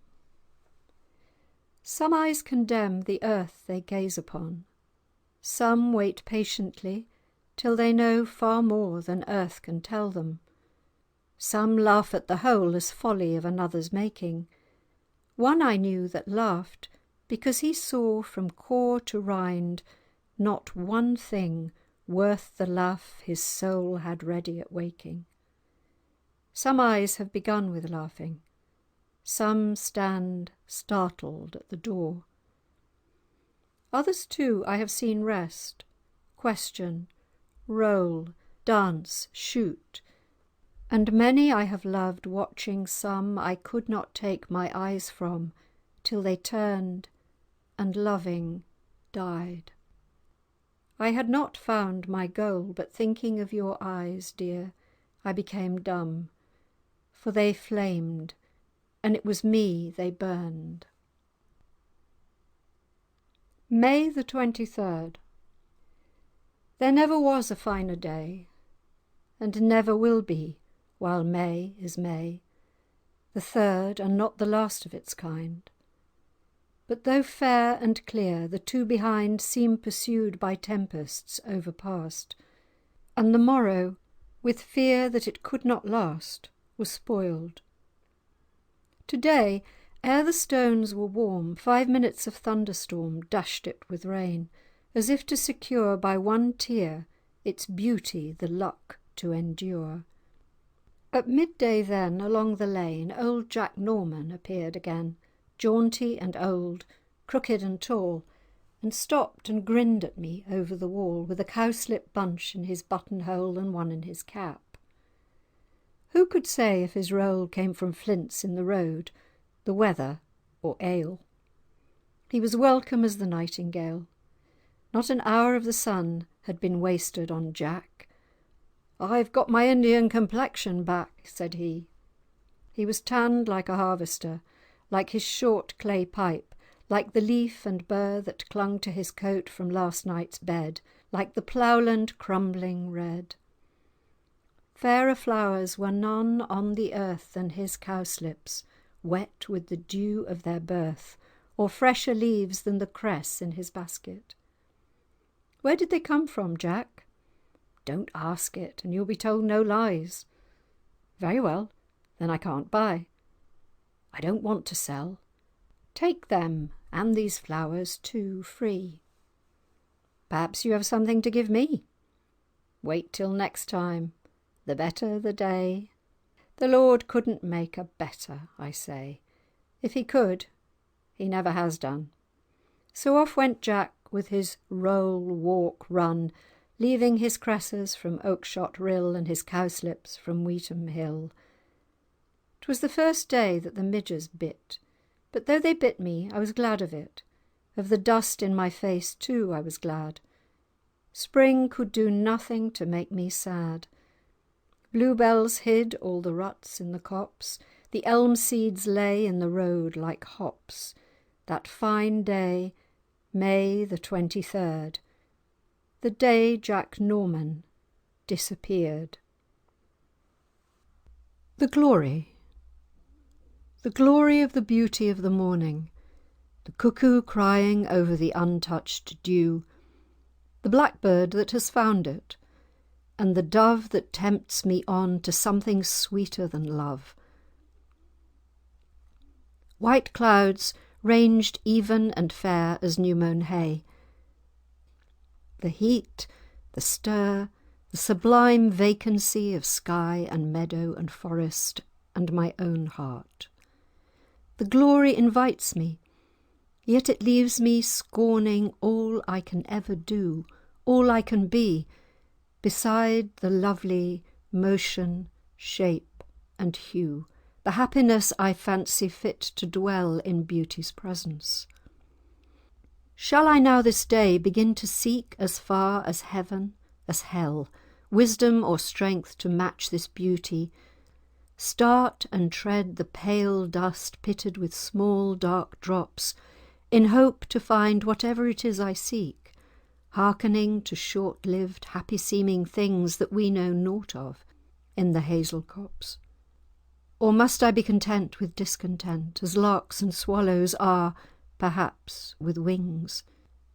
Some eyes condemn the earth they gaze upon. Some wait patiently till they know far more than earth can tell them, Some laugh at the whole as folly of another's making. One I knew that laughed because he saw from core to rind not one thing worth the laugh his soul had ready at waking. Some eyes have begun with laughing, some stand startled at the door. Others too I have seen rest, question, roll, dance, shoot, and many I have loved watching some I could not take my eyes from till they turned and loving died. I had not found my goal, but thinking of your eyes, dear, I became dumb, for they flamed, and it was me they burned. May the 23rd. There never was a finer day, and never will be while May is May, the third and not the last of its kind. But though fair and clear, the two behind seem pursued by tempests overpast, and the morrow, with fear that it could not last, was spoiled. To-day, ere the stones were warm, 5 minutes of thunderstorm dashed it with rain, as if to secure by one tear its beauty the luck to endure. At midday then, along the lane, old Jack Norman appeared again, jaunty and old, crooked and tall, and stopped and grinned at me over the wall, with a cowslip bunch in his buttonhole and one in his cap. Who could say if his roll came from flints in the road, the weather, or ale? He was welcome as the nightingale. Not an hour of the sun had been wasted on Jack. "I've got my Indian complexion back," said he. He was tanned like a harvester, like his short clay pipe, like the leaf and burr that clung to his coat from last night's bed, like the ploughland crumbling red. Fairer flowers were none on the earth than his cowslips, wet with the dew of their birth, or fresher leaves than the cress in his basket. "Where did they come from, Jack?" "Don't ask it, and you'll be told no lies." "Very well, then I can't buy." "I don't want to sell." "Take them, and these flowers too, free." "Perhaps you have something to give me." "Wait till next time. The better the day." The Lord couldn't make a better, I say. If he could, he never has done. So off went Jack with his roll, walk, run, leaving his cresses from Oakshott Rill and his cowslips from Weetham Hill. 'Twas the first day that the midges bit, but though they bit me, I was glad of it. Of the dust in my face too I was glad. Spring could do nothing to make me sad. Bluebells hid all the ruts in the copse, the elm seeds lay in the road like hops. That fine day, May the 23rd, the day Jack Norman disappeared. The glory of the beauty of the morning, the cuckoo crying over the untouched dew, the blackbird that has found it, and the dove that tempts me on to something sweeter than love. White clouds ranged even and fair as new-mown hay. The heat, the stir, the sublime vacancy of sky and meadow and forest and my own heart. The glory invites me, yet it leaves me scorning all I can ever do, all I can be, beside the lovely motion, shape and hue, the happiness I fancy fit to dwell in beauty's presence. Shall I now this day begin to seek as far as heaven, as hell, wisdom or strength to match this beauty, start and tread the pale dust pitted with small dark drops, in hope to find whatever it is I seek, hearkening to short-lived, happy-seeming things that we know naught of in the hazel copse? Or must I be content with discontent, as larks and swallows are, perhaps, with wings?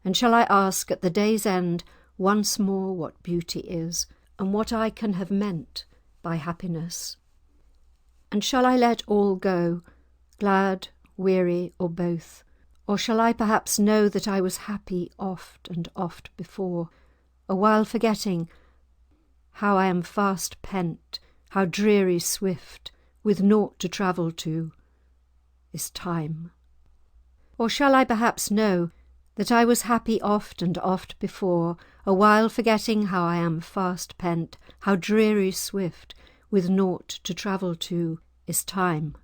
And shall I ask at the day's end once more what beauty is, and what I can have meant by happiness? And shall I let all go, glad, weary, or both? Or shall I perhaps know that I was happy oft and oft before, a while forgetting how I am fast pent, how dreary swift, with nought to travel to, is time? Or shall I perhaps know that I was happy oft and oft before, a while forgetting how I am fast pent, how dreary swift, with nought to travel to, is time?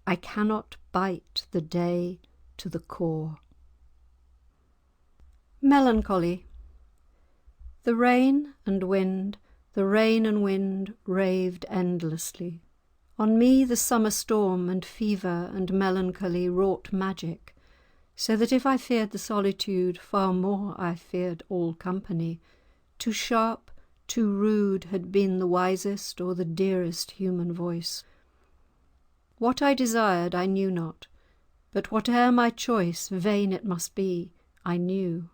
I cannot bite the day to the core. Melancholy. The rain and wind, the rain and wind raved endlessly. On me the summer storm and fever and melancholy wrought magic, so that if I feared the solitude, far more I feared all company. Too sharp, too rude had been the wisest or the dearest human voice. What I desired I knew not, but whate'er my choice, vain it must be, I knew.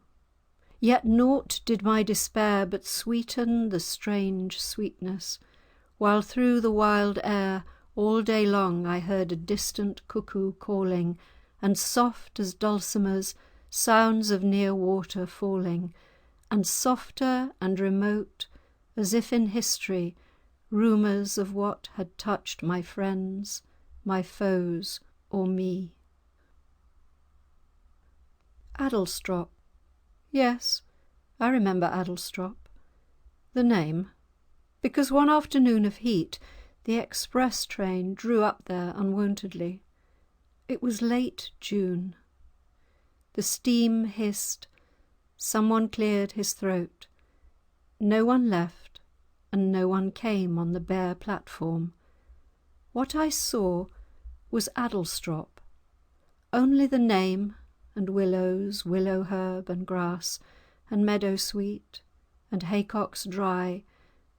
Yet naught did my despair but sweeten the strange sweetness, while through the wild air all day long I heard a distant cuckoo calling, and soft as dulcimers sounds of near water falling, and softer and remote, as if in history, rumours of what had touched my friends, my foes, or me. Adlestrop. Yes, I remember Adlestrop. The name, because one afternoon of heat the express train drew up there unwontedly. It was late June. The steam hissed. Someone cleared his throat. No one left, and no one came on the bare platform. What I saw was Adlestrop. Only the name, and willows, willow herb and grass, and meadow sweet, and haycocks dry,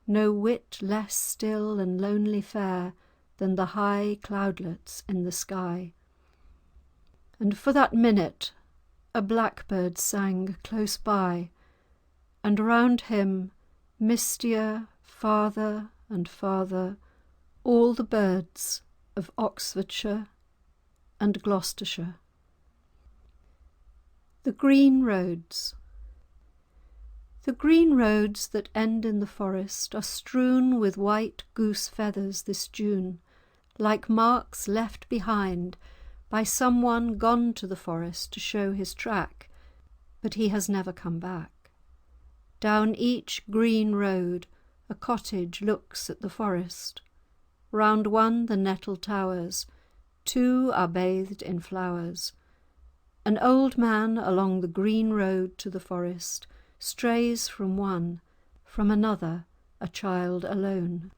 no whit less still and lonely fair than the high cloudlets in the sky. And for that minute a blackbird sang close by, and round him, mistier, farther and farther, all the birds of Oxfordshire and Gloucestershire. The green roads. The green roads that end in the forest are strewn with white goose feathers this June, like marks left behind by someone gone to the forest to show his track, but he has never come back. Down each green road a cottage looks at the forest. Round one the nettle towers, two are bathed in flowers. An old man along the green road to the forest strays from one, from another a child alone.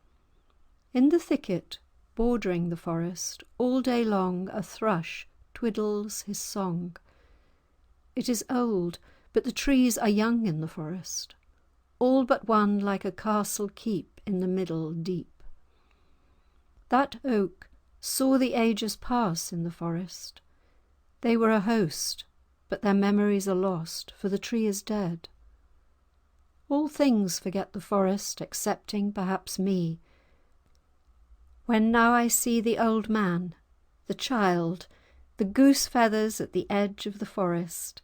In the thicket bordering the forest, all day long a thrush twiddles his song. It is old, but the trees are young in the forest, all but one like a castle keep in the middle deep. That oak saw the ages pass in the forest. They were a host, but their memories are lost, for the tree is dead. All things forget the forest, excepting perhaps me. When now I see the old man, the child, the goose feathers at the edge of the forest,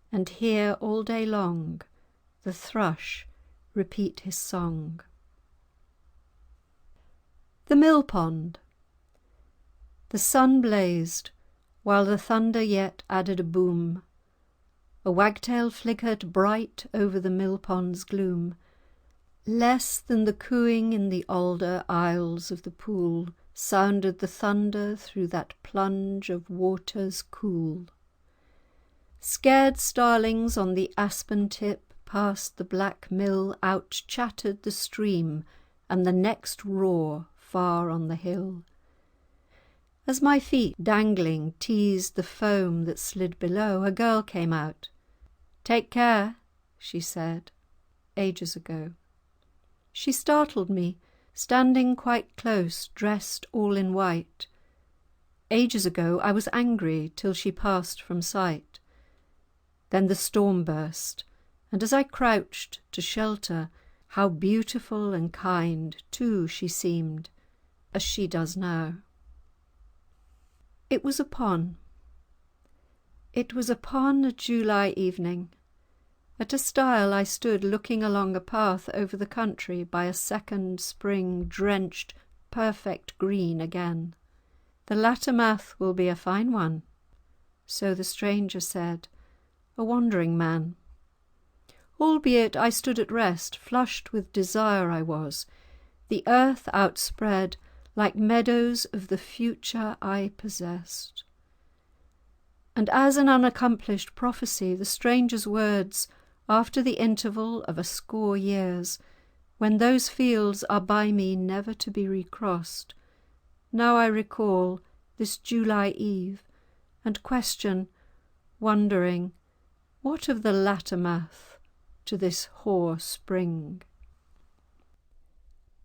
and hear all day long the thrush repeat his song. The mill pond. The sun blazed, while the thunder yet added a boom. A wagtail flickered bright over the mill pond's gloom. Less than the cooing in the alder aisles of the pool sounded the thunder through that plunge of waters cool. Scared starlings on the aspen tip past the black mill out-chattered the stream and the next roar far on the hill. As my feet, dangling, teased the foam that slid below, a girl came out. "Take care," she said, ages ago. She startled me, standing quite close, dressed all in white. Ages ago I was angry till she passed from sight. Then the storm burst, and as I crouched to shelter, how beautiful and kind too she seemed, as she does now. It was upon a July evening. At a stile I stood looking along a path over the country by a second spring drenched perfect green again. "The latter math will be a fine one," so the stranger said, a wandering man. Albeit I stood at rest, flushed with desire I was, the earth outspread, like meadows of the future I possessed. And as an unaccomplished prophecy, the stranger's words, after the interval of 100 years, when those fields are by me never to be recrossed, now I recall this July eve, and question, wondering, what of the latter math to this hoar spring?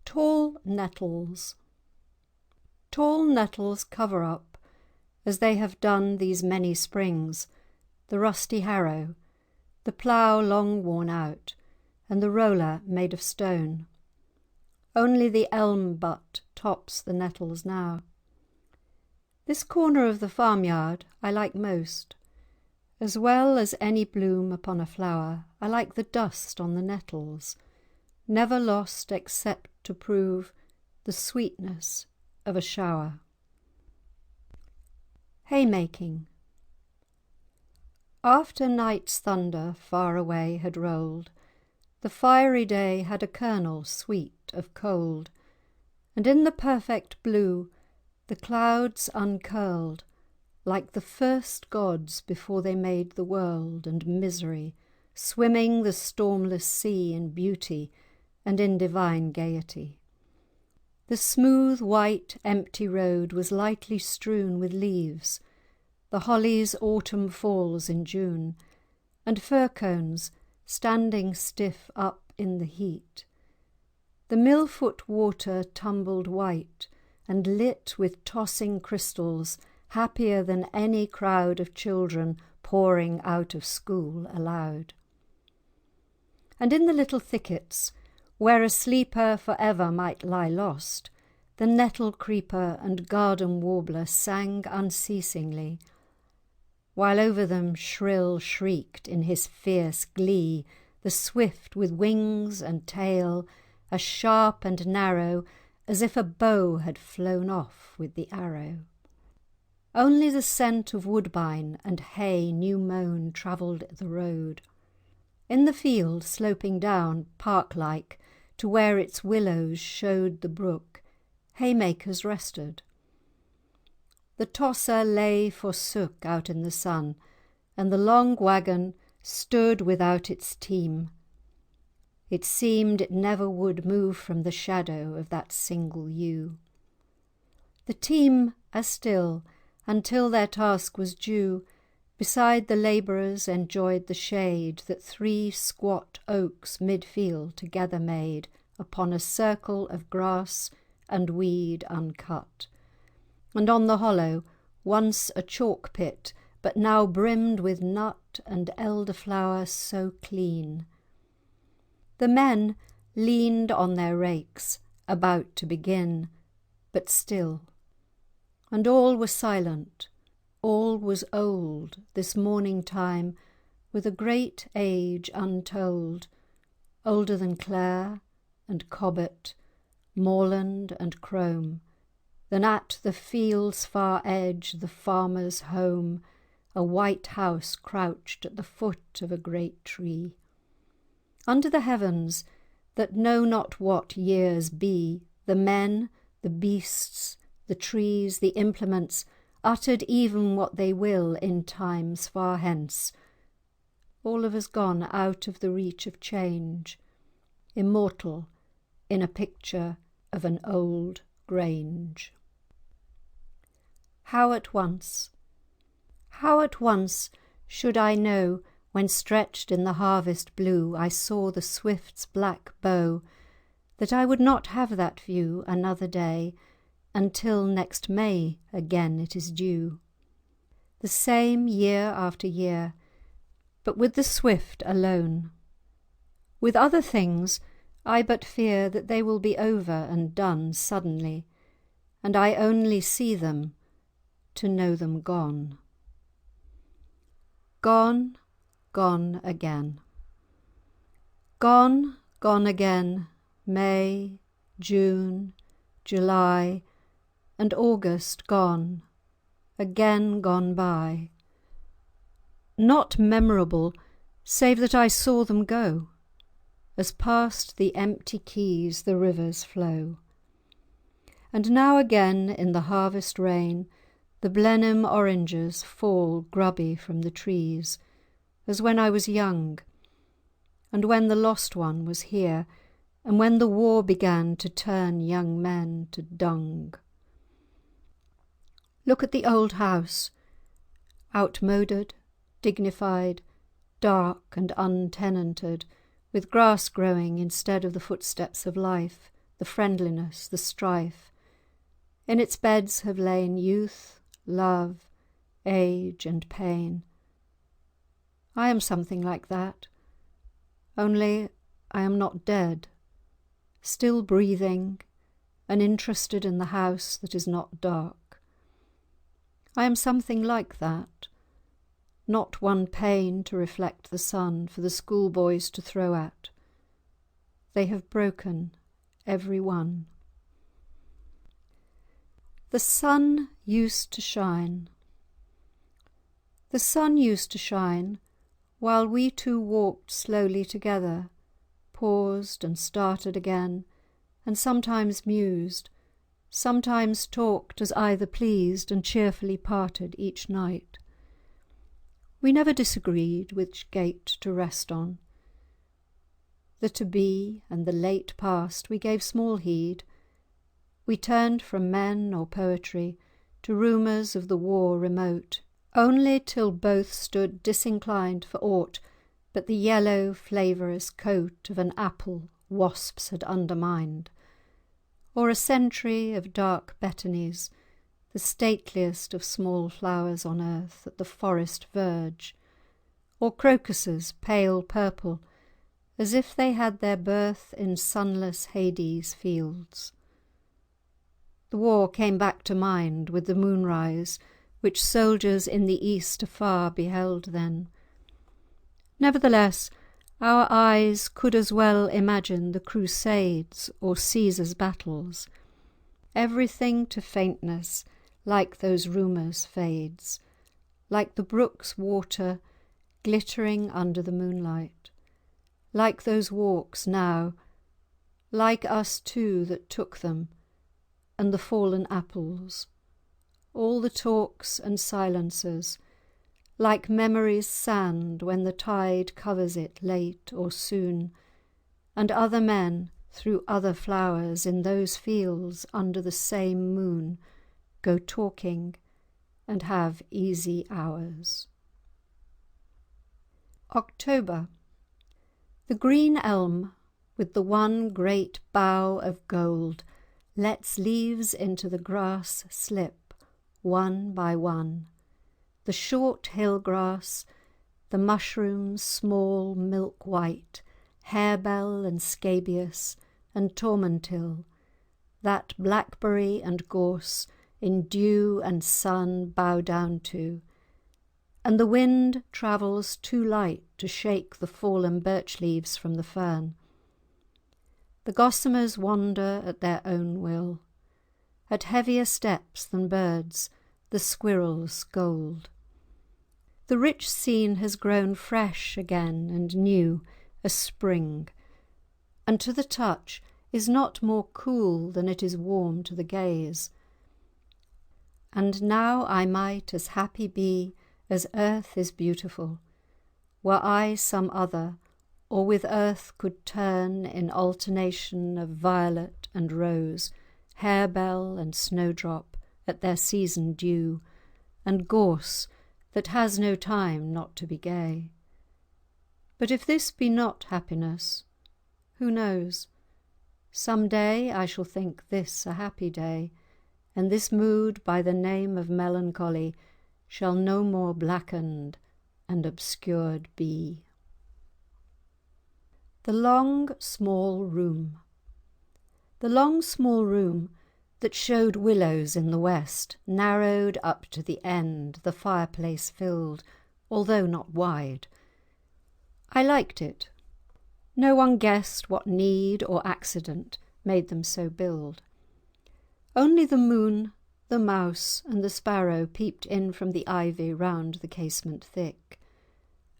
Tall nettles. Tall nettles cover up, as they have done these many springs, the rusty harrow, the plough long worn out, and the roller made of stone. Only the elm butt tops the nettles now. This corner of the farmyard I like most. As well as any bloom upon a flower, I like the dust on the nettles, never lost except to prove the sweetness of a shower. Haymaking. After night's thunder far away had rolled, the fiery day had a kernel sweet of cold, and in the perfect blue the clouds uncurled, like the first gods before they made the world and misery, swimming the stormless sea in beauty and in divine gaiety. The smooth, white, empty road was lightly strewn with leaves, the holly's autumn falls in June, and fir cones standing stiff up in the heat. The millfoot water tumbled white and lit with tossing crystals, happier than any crowd of children pouring out of school allowed. And in the little thickets, where a sleeper for ever might lie lost, the nettle creeper and garden warbler sang unceasingly, while over them shrill shrieked in his fierce glee the swift with wings and tail, as sharp and narrow as if a bow had flown off with the arrow. Only the scent of woodbine and hay new mown travelled the road. In the field, sloping down, park-like, to where its willows showed the brook, haymakers rested. The tosser lay forsook out in the sun, and the long waggon stood without its team. It seemed it never would move from the shadow of that single yew. The team as still, until their task was due, beside the labourers enjoyed the shade that 3 squat oaks mid-field together made upon a circle of grass and weed uncut, and on the hollow, once a chalk pit, but now brimmed with nut and elderflower so clean. The men leaned on their rakes, about to begin, but still. And all was silent, all was old this morning time, with a great age untold, older than Clare and Cobbett, moorland and Crome, than at the field's far edge the farmer's home, a white house crouched at the foot of a great tree. Under the heavens, that know not what years be, the men, the beasts, the trees, the implements, uttered even what they will in times far hence, all of us gone out of the reach of change, immortal in a picture of an old grange. How at once should I know, when stretched in the harvest blue I saw the swift's black bow, that I would not have that view another day, until next May again it is due. The same year after year, but with the swift alone. With other things I but fear that they will be over and done suddenly, and I only see them to know them gone. Gone, gone again. Gone, gone again, May, June, July, and August gone, again gone by. Not memorable, save that I saw them go, as past the empty quays the rivers flow. And now again in the harvest rain the Blenheim oranges fall grubby from the trees, as when I was young, and when the lost one was here, and when the war began to turn young men to dung. Look at the old house, outmoded, dignified, dark and untenanted, with grass growing instead of the footsteps of life, the friendliness, the strife. In its beds have lain youth, love, age and pain. I am something like that, only I am not dead, still breathing and interested in the house that is not dark. I am something like that, not one pane to reflect the sun for the schoolboys to throw at. They have broken, every one. The sun used to shine. The sun used to shine while we two walked slowly together, paused and started again, and sometimes mused, sometimes talked as either pleased, and cheerfully parted each night. We never disagreed which gate to rest on. The to-be and the late past we gave small heed. We turned from men or poetry to rumours of the war remote, only till both stood disinclined for aught but the yellow flavorous coat of an apple wasps had undermined, or a century of dark betonies, the stateliest of small flowers on earth, at the forest verge, or crocuses pale purple, as if they had their birth in sunless Hades fields. The war came back to mind with the moonrise, which soldiers in the east afar beheld then. Nevertheless, our eyes could as well imagine the Crusades or Caesar's battles. Everything to faintness, like those rumours, fades, like the brook's water glittering under the moonlight, like those walks now, like us two that took them, and the fallen apples, all the talks and silences, like memory's sand when the tide covers it late or soon, and other men through other flowers in those fields under the same moon go talking and have easy hours. October. The green elm with the one great bough of gold lets leaves into the grass slip one by one. The short hill grass, the mushrooms small milk white, harebell and scabious and tormentil, that blackberry and gorse in dew and sun bow down to, and the wind travels too light to shake the fallen birch leaves from the fern. The gossamers wander at their own will. At heavier steps than birds, the squirrels scold. The rich scene has grown fresh again and new as spring, and to the touch is not more cool than it is warm to the gaze. And now I might as happy be as earth is beautiful, were I some other, or with earth could turn in alternation of violet and rose, harebell and snowdrop at their season due, and gorse that has no time not to be gay. But if this be not happiness, who knows? Some day I shall think this a happy day, and this mood by the name of melancholy shall no more blackened and obscured be. The long small room. The long small room, that showed willows in the west, narrowed up to the end, the fireplace filled, although not wide. I liked it. No one guessed what need or accident made them so build. Only the moon, the mouse, and the sparrow peeped in from the ivy round the casement thick.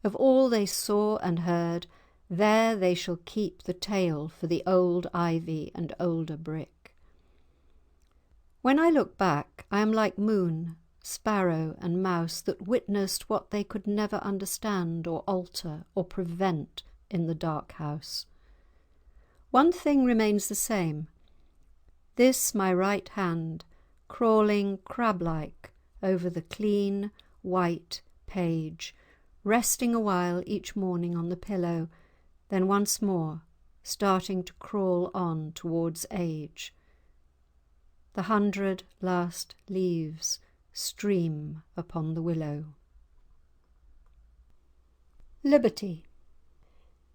Of all they saw and heard, there they shall keep the tale for the old ivy and older brick. When I look back, I am like moon, sparrow, and mouse that witnessed what they could never understand or alter or prevent in the dark house. One thing remains the same. This my right hand, crawling crab-like over the clean, white page, resting a while each morning on the pillow, then once more starting to crawl on towards age. The 100 last leaves stream upon the willow. Liberty.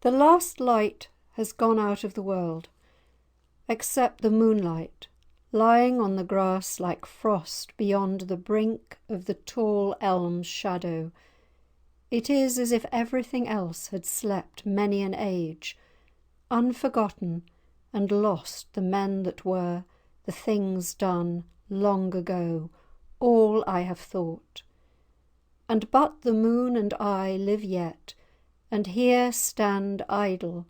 The last light has gone out of the world, except the moonlight, lying on the grass like frost beyond the brink of the tall elm's shadow. It is as if everything else had slept many an age, unforgotten and lost the men that were, the things done long ago, all I have thought. And but the moon and I live yet, and here stand idle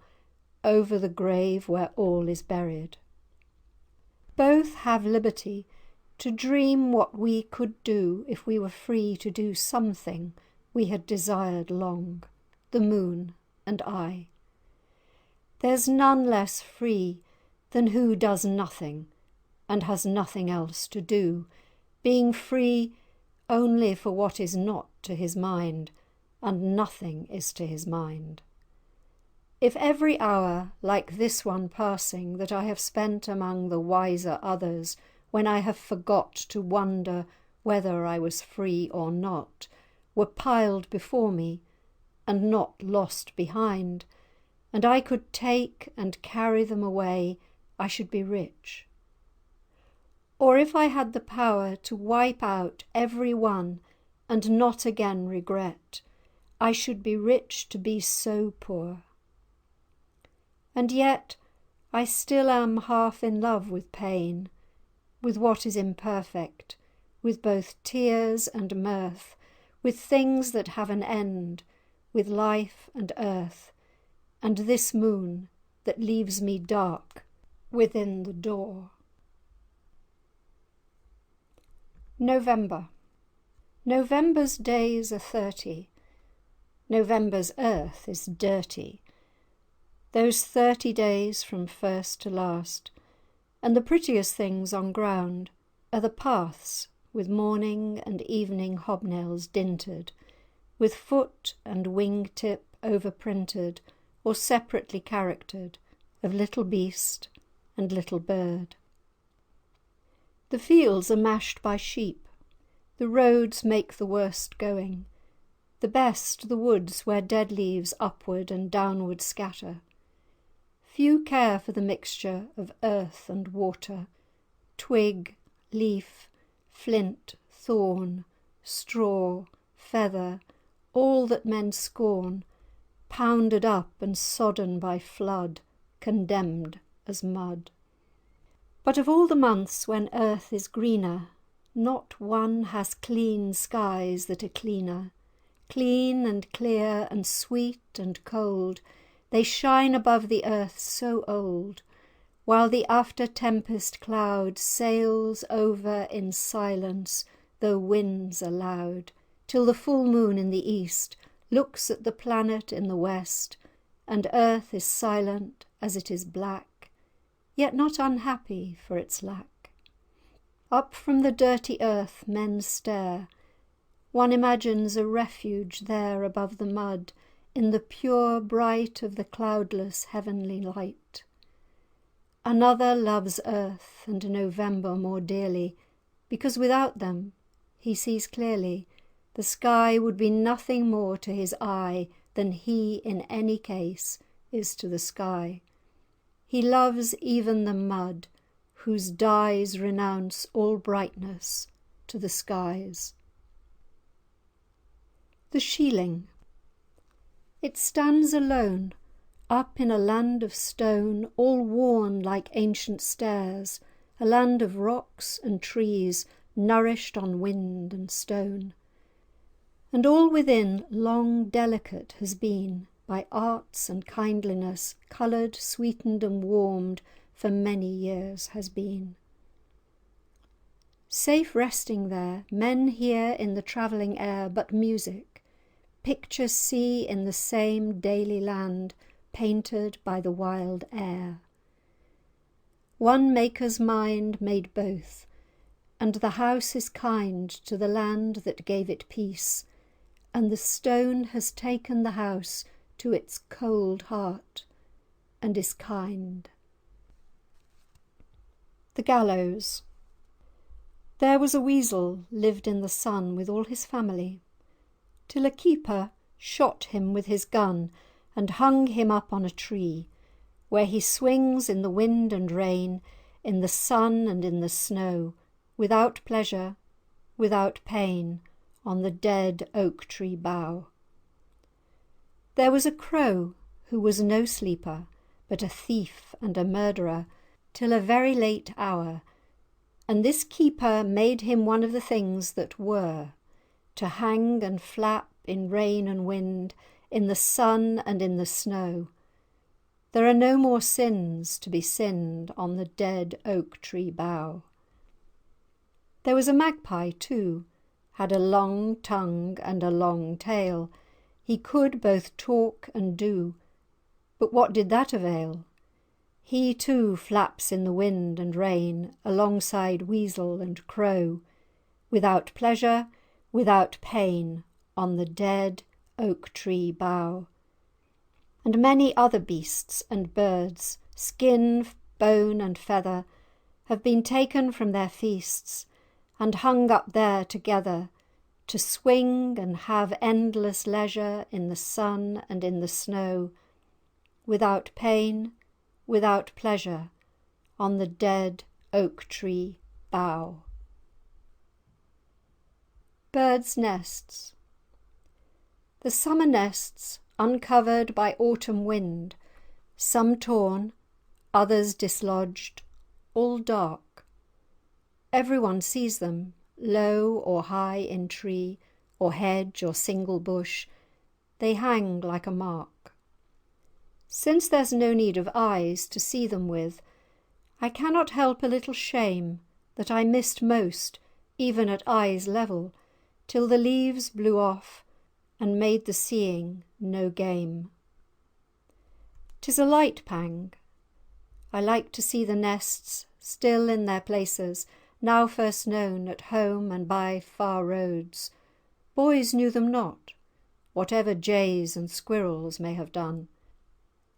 over the grave where all is buried. Both have liberty to dream what we could do if we were free to do something we had desired long, the moon and I. There's none less free than who does nothing and has nothing else to do, being free only for what is not to his mind, and nothing is to his mind. If every hour, like this one passing, that I have spent among the wiser others, when I have forgot to wonder whether I was free or not, were piled before me, and not lost behind, and I could take and carry them away, I should be rich. Or if I had the power to wipe out every one and not again regret, I should be rich to be so poor. And yet I still am half in love with pain, with what is imperfect, with both tears and mirth, with things that have an end, with life and earth, and this moon that leaves me dark within the door. November. November's days are 30. November's earth is dirty. Those 30 days from first to last, and the prettiest things on ground are the paths with morning and evening hobnails dinted, with foot and wing-tip overprinted or separately charactered of little beast and little bird. The fields are mashed by sheep, the roads make the worst going, the best the woods where dead leaves upward and downward scatter. Few care for the mixture of earth and water, twig, leaf, flint, thorn, straw, feather, all that men scorn, pounded up and sodden by flood, condemned as mud. But of all the months when earth is greener, not one has clean skies that are cleaner. Clean and clear and sweet and cold, they shine above the earth so old, while the after-tempest cloud sails over in silence, though winds are loud, till the full moon in the east looks at the planet in the west, and earth is silent as it is black, yet not unhappy for its lack. Up from the dirty earth men stare. One imagines a refuge there above the mud, in the pure bright of the cloudless heavenly light. Another loves earth and November more dearly, because without them, he sees clearly, the sky would be nothing more to his eye than he in any case is to the sky. He loves even the mud, whose dyes renounce all brightness to the skies. The shieling. It stands alone, up in a land of stone, all worn like ancient stairs, a land of rocks and trees, nourished on wind and stone. And all within long delicate has been, by arts and kindliness, coloured, sweetened and warmed, for many years has been. Safe resting there, men hear in the travelling air but music, pictures see in the same daily land, painted by the wild air. One maker's mind made both, and the house is kind to the land that gave it peace, and the stone has taken the house to its cold heart, and is kind. The gallows. There was a weasel lived in the sun with all his family, till a keeper shot him with his gun and hung him up on a tree, where he swings in the wind and rain, in the sun and in the snow, without pleasure, without pain, on the dead oak tree bough. There was a crow who was no sleeper, but a thief and a murderer, till a very late hour, and this keeper made him one of the things that were, to hang and flap in rain and wind, in the sun and in the snow. There are no more sins to be sinned on the dead oak tree bough. There was a magpie too, had a long tongue and a long tail. He could both talk and do, but what did that avail? He too flaps in the wind and rain, alongside weasel and crow, without pleasure, without pain, on the dead oak tree bough. And many other beasts and birds, skin, bone and feather, have been taken from their feasts and hung up there together, to swing and have endless leisure in the sun and in the snow, without pain, without pleasure, on the dead oak tree bough. Birds' nests. The summer nests, uncovered by autumn wind, some torn, others dislodged, all dark. Everyone sees them, low or high in tree, or hedge, or single bush. They hang like a mark. Since there's no need of eyes to see them with, I cannot help a little shame that I missed most, even at eyes level, till the leaves blew off and made the seeing no game. 'Tis a light pang. I like to see the nests still in their places, now first known at home and by far roads. Boys knew them not, whatever jays and squirrels may have done.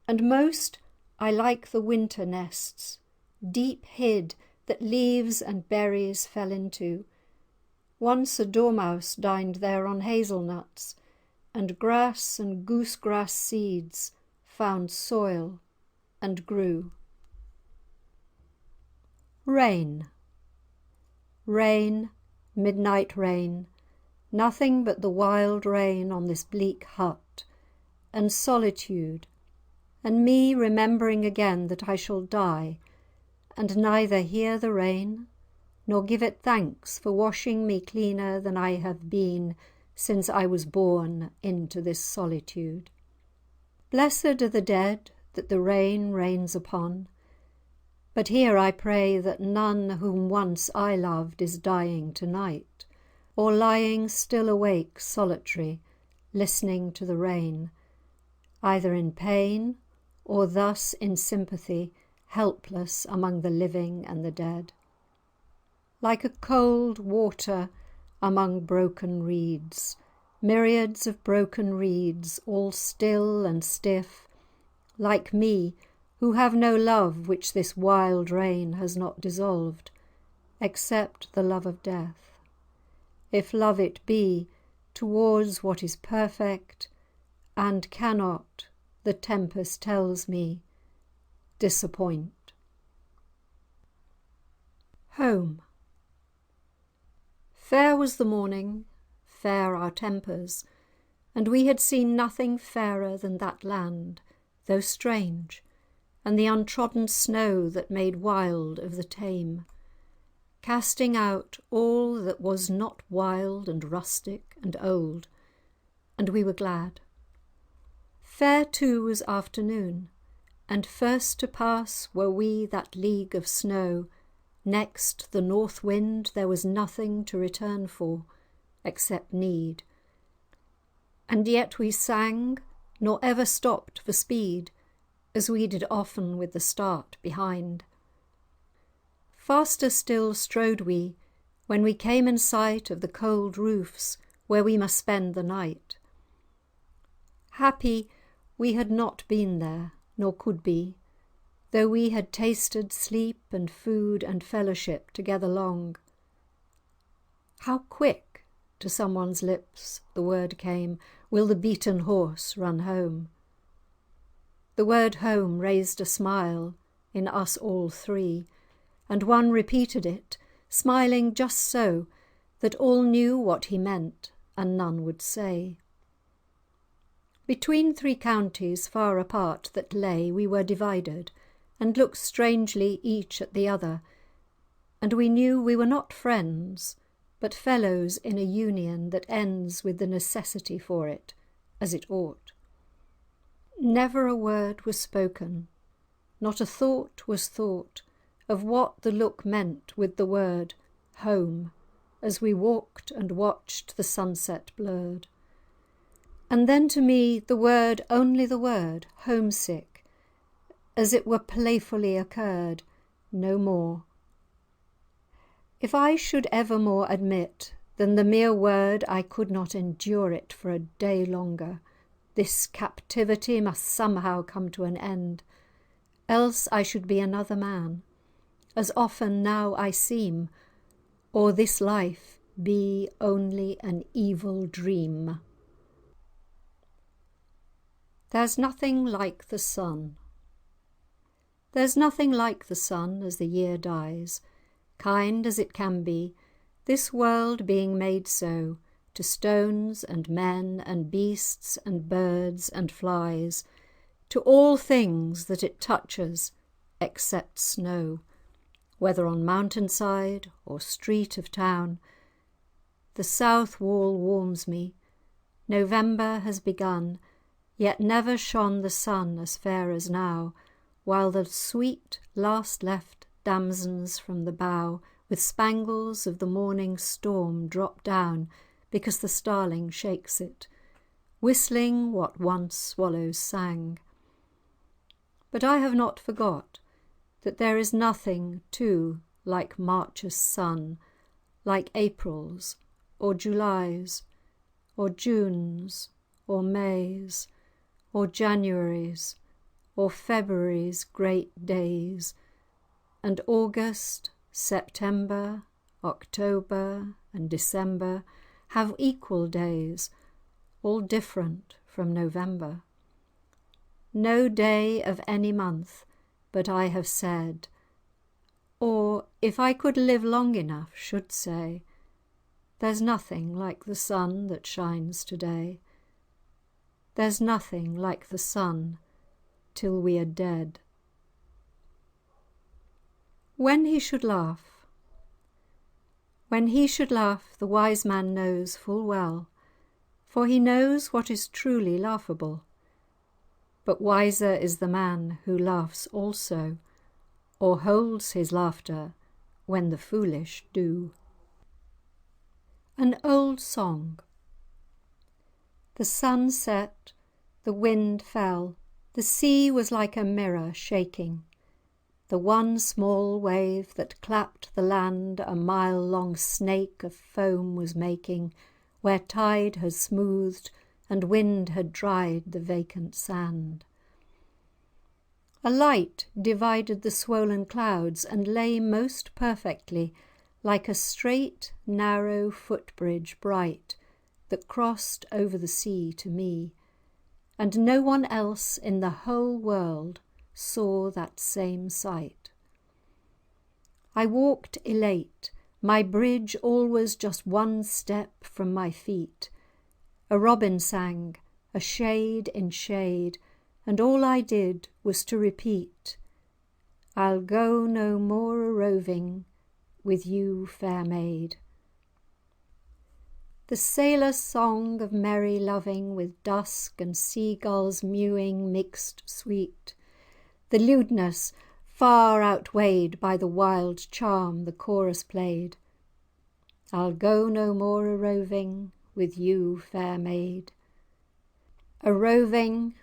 And most I like the winter nests, deep hid, that leaves and berries fell into. Once a dormouse dined there on hazelnuts, and grass and goosegrass seeds found soil and grew. Rain. Rain, midnight rain, nothing but the wild rain on this bleak hut, and solitude, and me remembering again that I shall die, and neither hear the rain, nor give it thanks for washing me cleaner than I have been since I was born into this solitude. Blessed are the dead that the rain rains upon, but here I pray that none whom once I loved is dying tonight, or lying still awake solitary, listening to the rain, either in pain or thus in sympathy, helpless among the living and the dead. Like a cold water among broken reeds, myriads of broken reeds, all still and stiff, like me, who have no love which this wild rain has not dissolved, except the love of death, if love it be, towards what is perfect, and cannot, the tempest tells me, disappoint. Home. Fair was the morning, fair our tempers, and we had seen nothing fairer than that land, though strange, and the untrodden snow that made wild of the tame, casting out all that was not wild and rustic and old, and we were glad. Fair too was afternoon, and first to pass were we that league of snow. Next the north wind there was nothing to return for, except need. And yet we sang, nor ever stopped for speed, as we did often with the start behind. Faster still strode we, when we came in sight of the cold roofs where we must spend the night. Happy we had not been there, nor could be, though we had tasted sleep and food and fellowship together long. How quick, to someone's lips the word came, will the beaten horse run home? The word home raised a smile in us all three, and one repeated it, smiling just so that all knew what he meant and none would say. Between three counties far apart that lay, we were divided, and looked strangely each at the other, and we knew we were not friends, but fellows in a union that ends with the necessity for it, as it ought. Never a word was spoken, not a thought was thought, of what the look meant with the word home, as we walked and watched the sunset blurred. And then to me the word, only the word, homesick, as it were playfully occurred, no more. If I should evermore admit than the mere word, I could not endure it for a day longer. This captivity must somehow come to an end, else I should be another man, as often now I seem, or this life be only an evil dream. There's nothing like the sun. There's nothing like the sun as the year dies, kind as it can be, this world being made so, to stones and men and beasts and birds and flies, to all things that it touches except snow, whether on mountainside or street of town. The south wall warms me. November has begun, yet never shone the sun as fair as now, while the sweet last left damsons from the bough with spangles of the morning storm drop down because the starling shakes it, whistling what once swallows sang. But I have not forgot that there is nothing, too, like March's sun, like April's, or July's, or June's, or May's, or January's, or February's great days, and August, September, October, and December have equal days, all different from November. No day of any month but I have said, or if I could live long enough, should say, there's nothing like the sun that shines today. There's nothing like the sun till we are dead. When he should laugh. When he should laugh, the wise man knows full well, for he knows what is truly laughable. But wiser is the man who laughs also, or holds his laughter when the foolish do. An old song. The sun set, the wind fell, the sea was like a mirror shaking. The one small wave that clapped the land a mile-long snake of foam was making, where tide had smoothed and wind had dried the vacant sand. A light divided the swollen clouds and lay most perfectly, like a straight, narrow footbridge bright, that crossed over the sea to me, and no one else in the whole world saw that same sight. I walked elate, my bridge always just one step from my feet. A robin sang, a shade in shade, and all I did was to repeat, "I'll go no more a roving with you, fair maid." The sailor's song of merry loving, with dusk and seagulls mewing mixed sweet, the lewdness far outweighed by the wild charm the chorus played. "I'll go no more a roving with you, fair maid." A roving,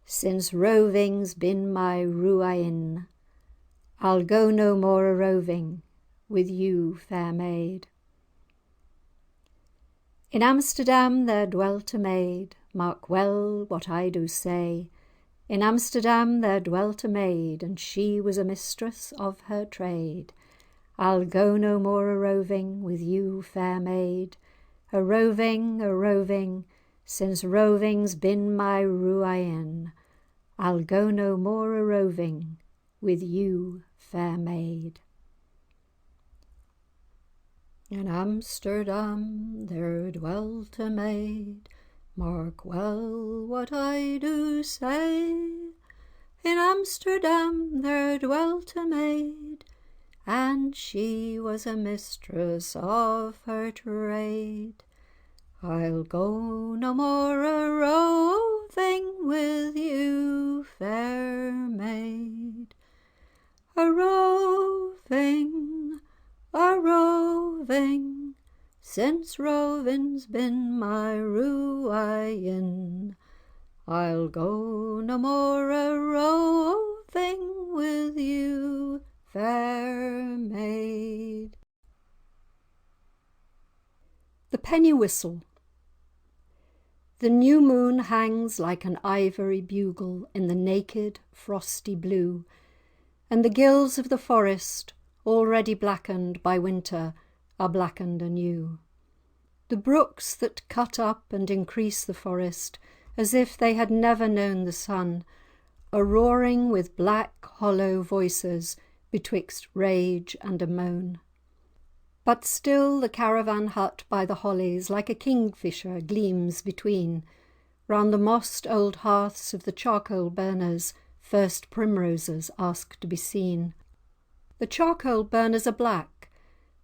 since roving's been my ruain, I'll go no more a roving with you, fair maid. In Amsterdam there dwelt a maid, mark well what I do say. In Amsterdam there dwelt a maid, and she was a mistress of her trade. I'll go no more a roving with you, fair maid. A roving, since roving's been my ruain, I'll go no more a roving with you, fair maid. In Amsterdam there dwelt a maid, mark well what I do say. In Amsterdam there dwelt a maid, and she was a mistress of her trade. I'll go no more a roving with you, fair maid. A roving, since roving's been my ruain, I'll go no more a roving with you, fair maid. The Penny Whistle. The new moon hangs like an ivory bugle in the naked frosty blue, and the gills of the forest, already blackened by winter, are blackened anew. The brooks that cut up and increase the forest, as if they had never known the sun, are roaring with black hollow voices betwixt rage and a moan. But still the caravan hut by the hollies, like a kingfisher, gleams between. Round the mossed old hearths of the charcoal burners, first primroses ask to be seen. The charcoal burners are black,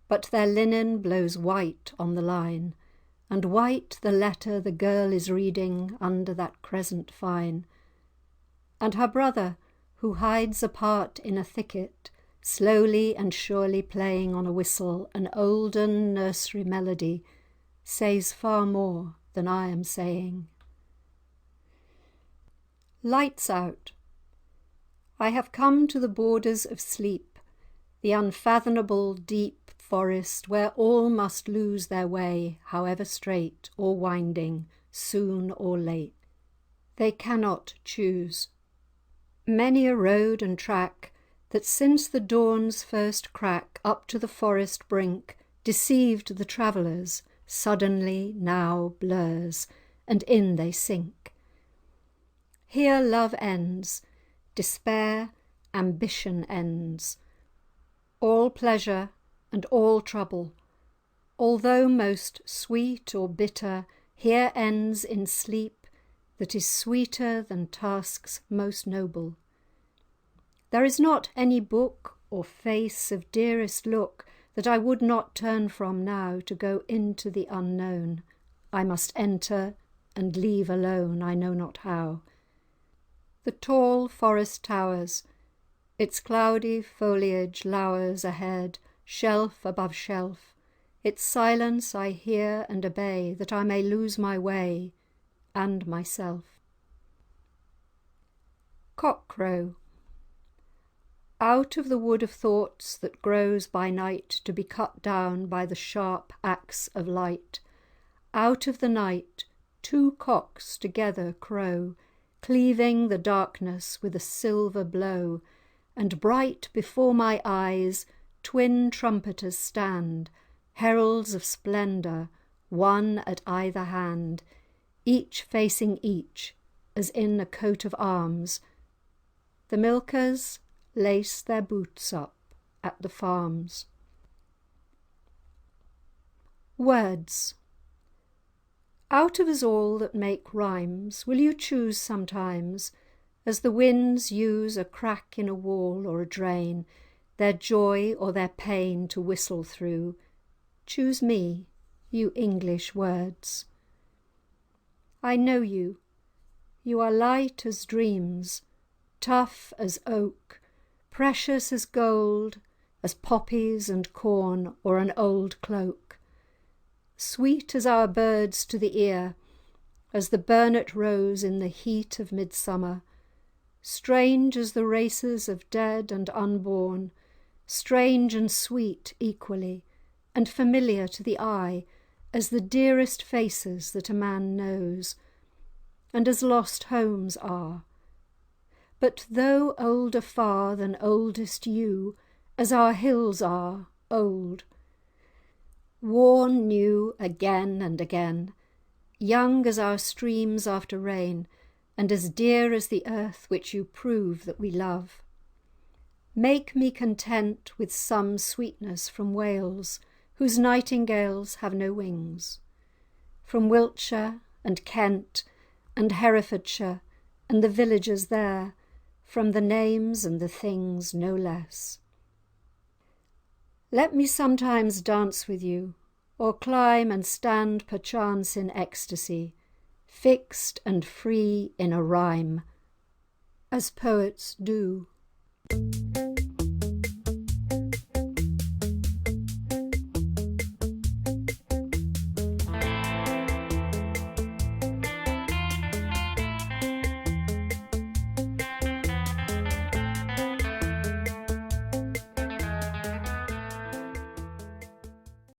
but their linen blows white on the line, and white the letter the girl is reading under that crescent fine. And her brother, who hides apart in a thicket, slowly and surely playing on a whistle an olden nursery melody, says far more than I am saying. Lights out. I have come to the borders of sleep, the unfathomable deep forest where all must lose their way, however straight or winding, soon or late. They cannot choose. Many a road and track that since the dawn's first crack up to the forest brink deceived the travellers, suddenly now blurs, and in they sink. Here love ends, despair, ambition ends, all pleasure and all trouble, although most sweet or bitter, here ends in sleep that is sweeter than tasks most noble. There is not any book or face of dearest look that I would not turn from now to go into the unknown. I must enter and leave alone, I know not how. The tall forest towers, its cloudy foliage lowers ahead, shelf above shelf. Its silence I hear and obey, that I may lose my way and myself. Cockcrow. Out of the wood of thoughts that grows by night to be cut down by the sharp axe of light, out of the night two cocks together crow, cleaving the darkness with a silver blow, and bright before my eyes twin trumpeters stand, heralds of splendour, one at either hand, each facing each as in a coat of arms. The milkers lace their boots up at the farms. Words. Out of us all that make rhymes, will you choose sometimes, as the winds use a crack in a wall or a drain, their joy or their pain to whistle through? Choose me, you English words. I know you. You are light as dreams, tough as oak, precious as gold, as poppies and corn or an old cloak. Sweet as our birds to the ear, as the burnet rose in the heat of midsummer, strange as the races of dead and unborn, strange and sweet equally, and familiar to the eye as the dearest faces that a man knows, and as lost homes are. But though older far than oldest you, as our hills are old, worn new again and again, young as our streams after rain, and as dear as the earth which you prove that we love. Make me content with some sweetness from Wales, whose nightingales have no wings, from Wiltshire and Kent and Herefordshire and the villagers there, from the names and the things no less. Let me sometimes dance with you, or climb and stand perchance in ecstasy, fixed and free in a rhyme, as poets do.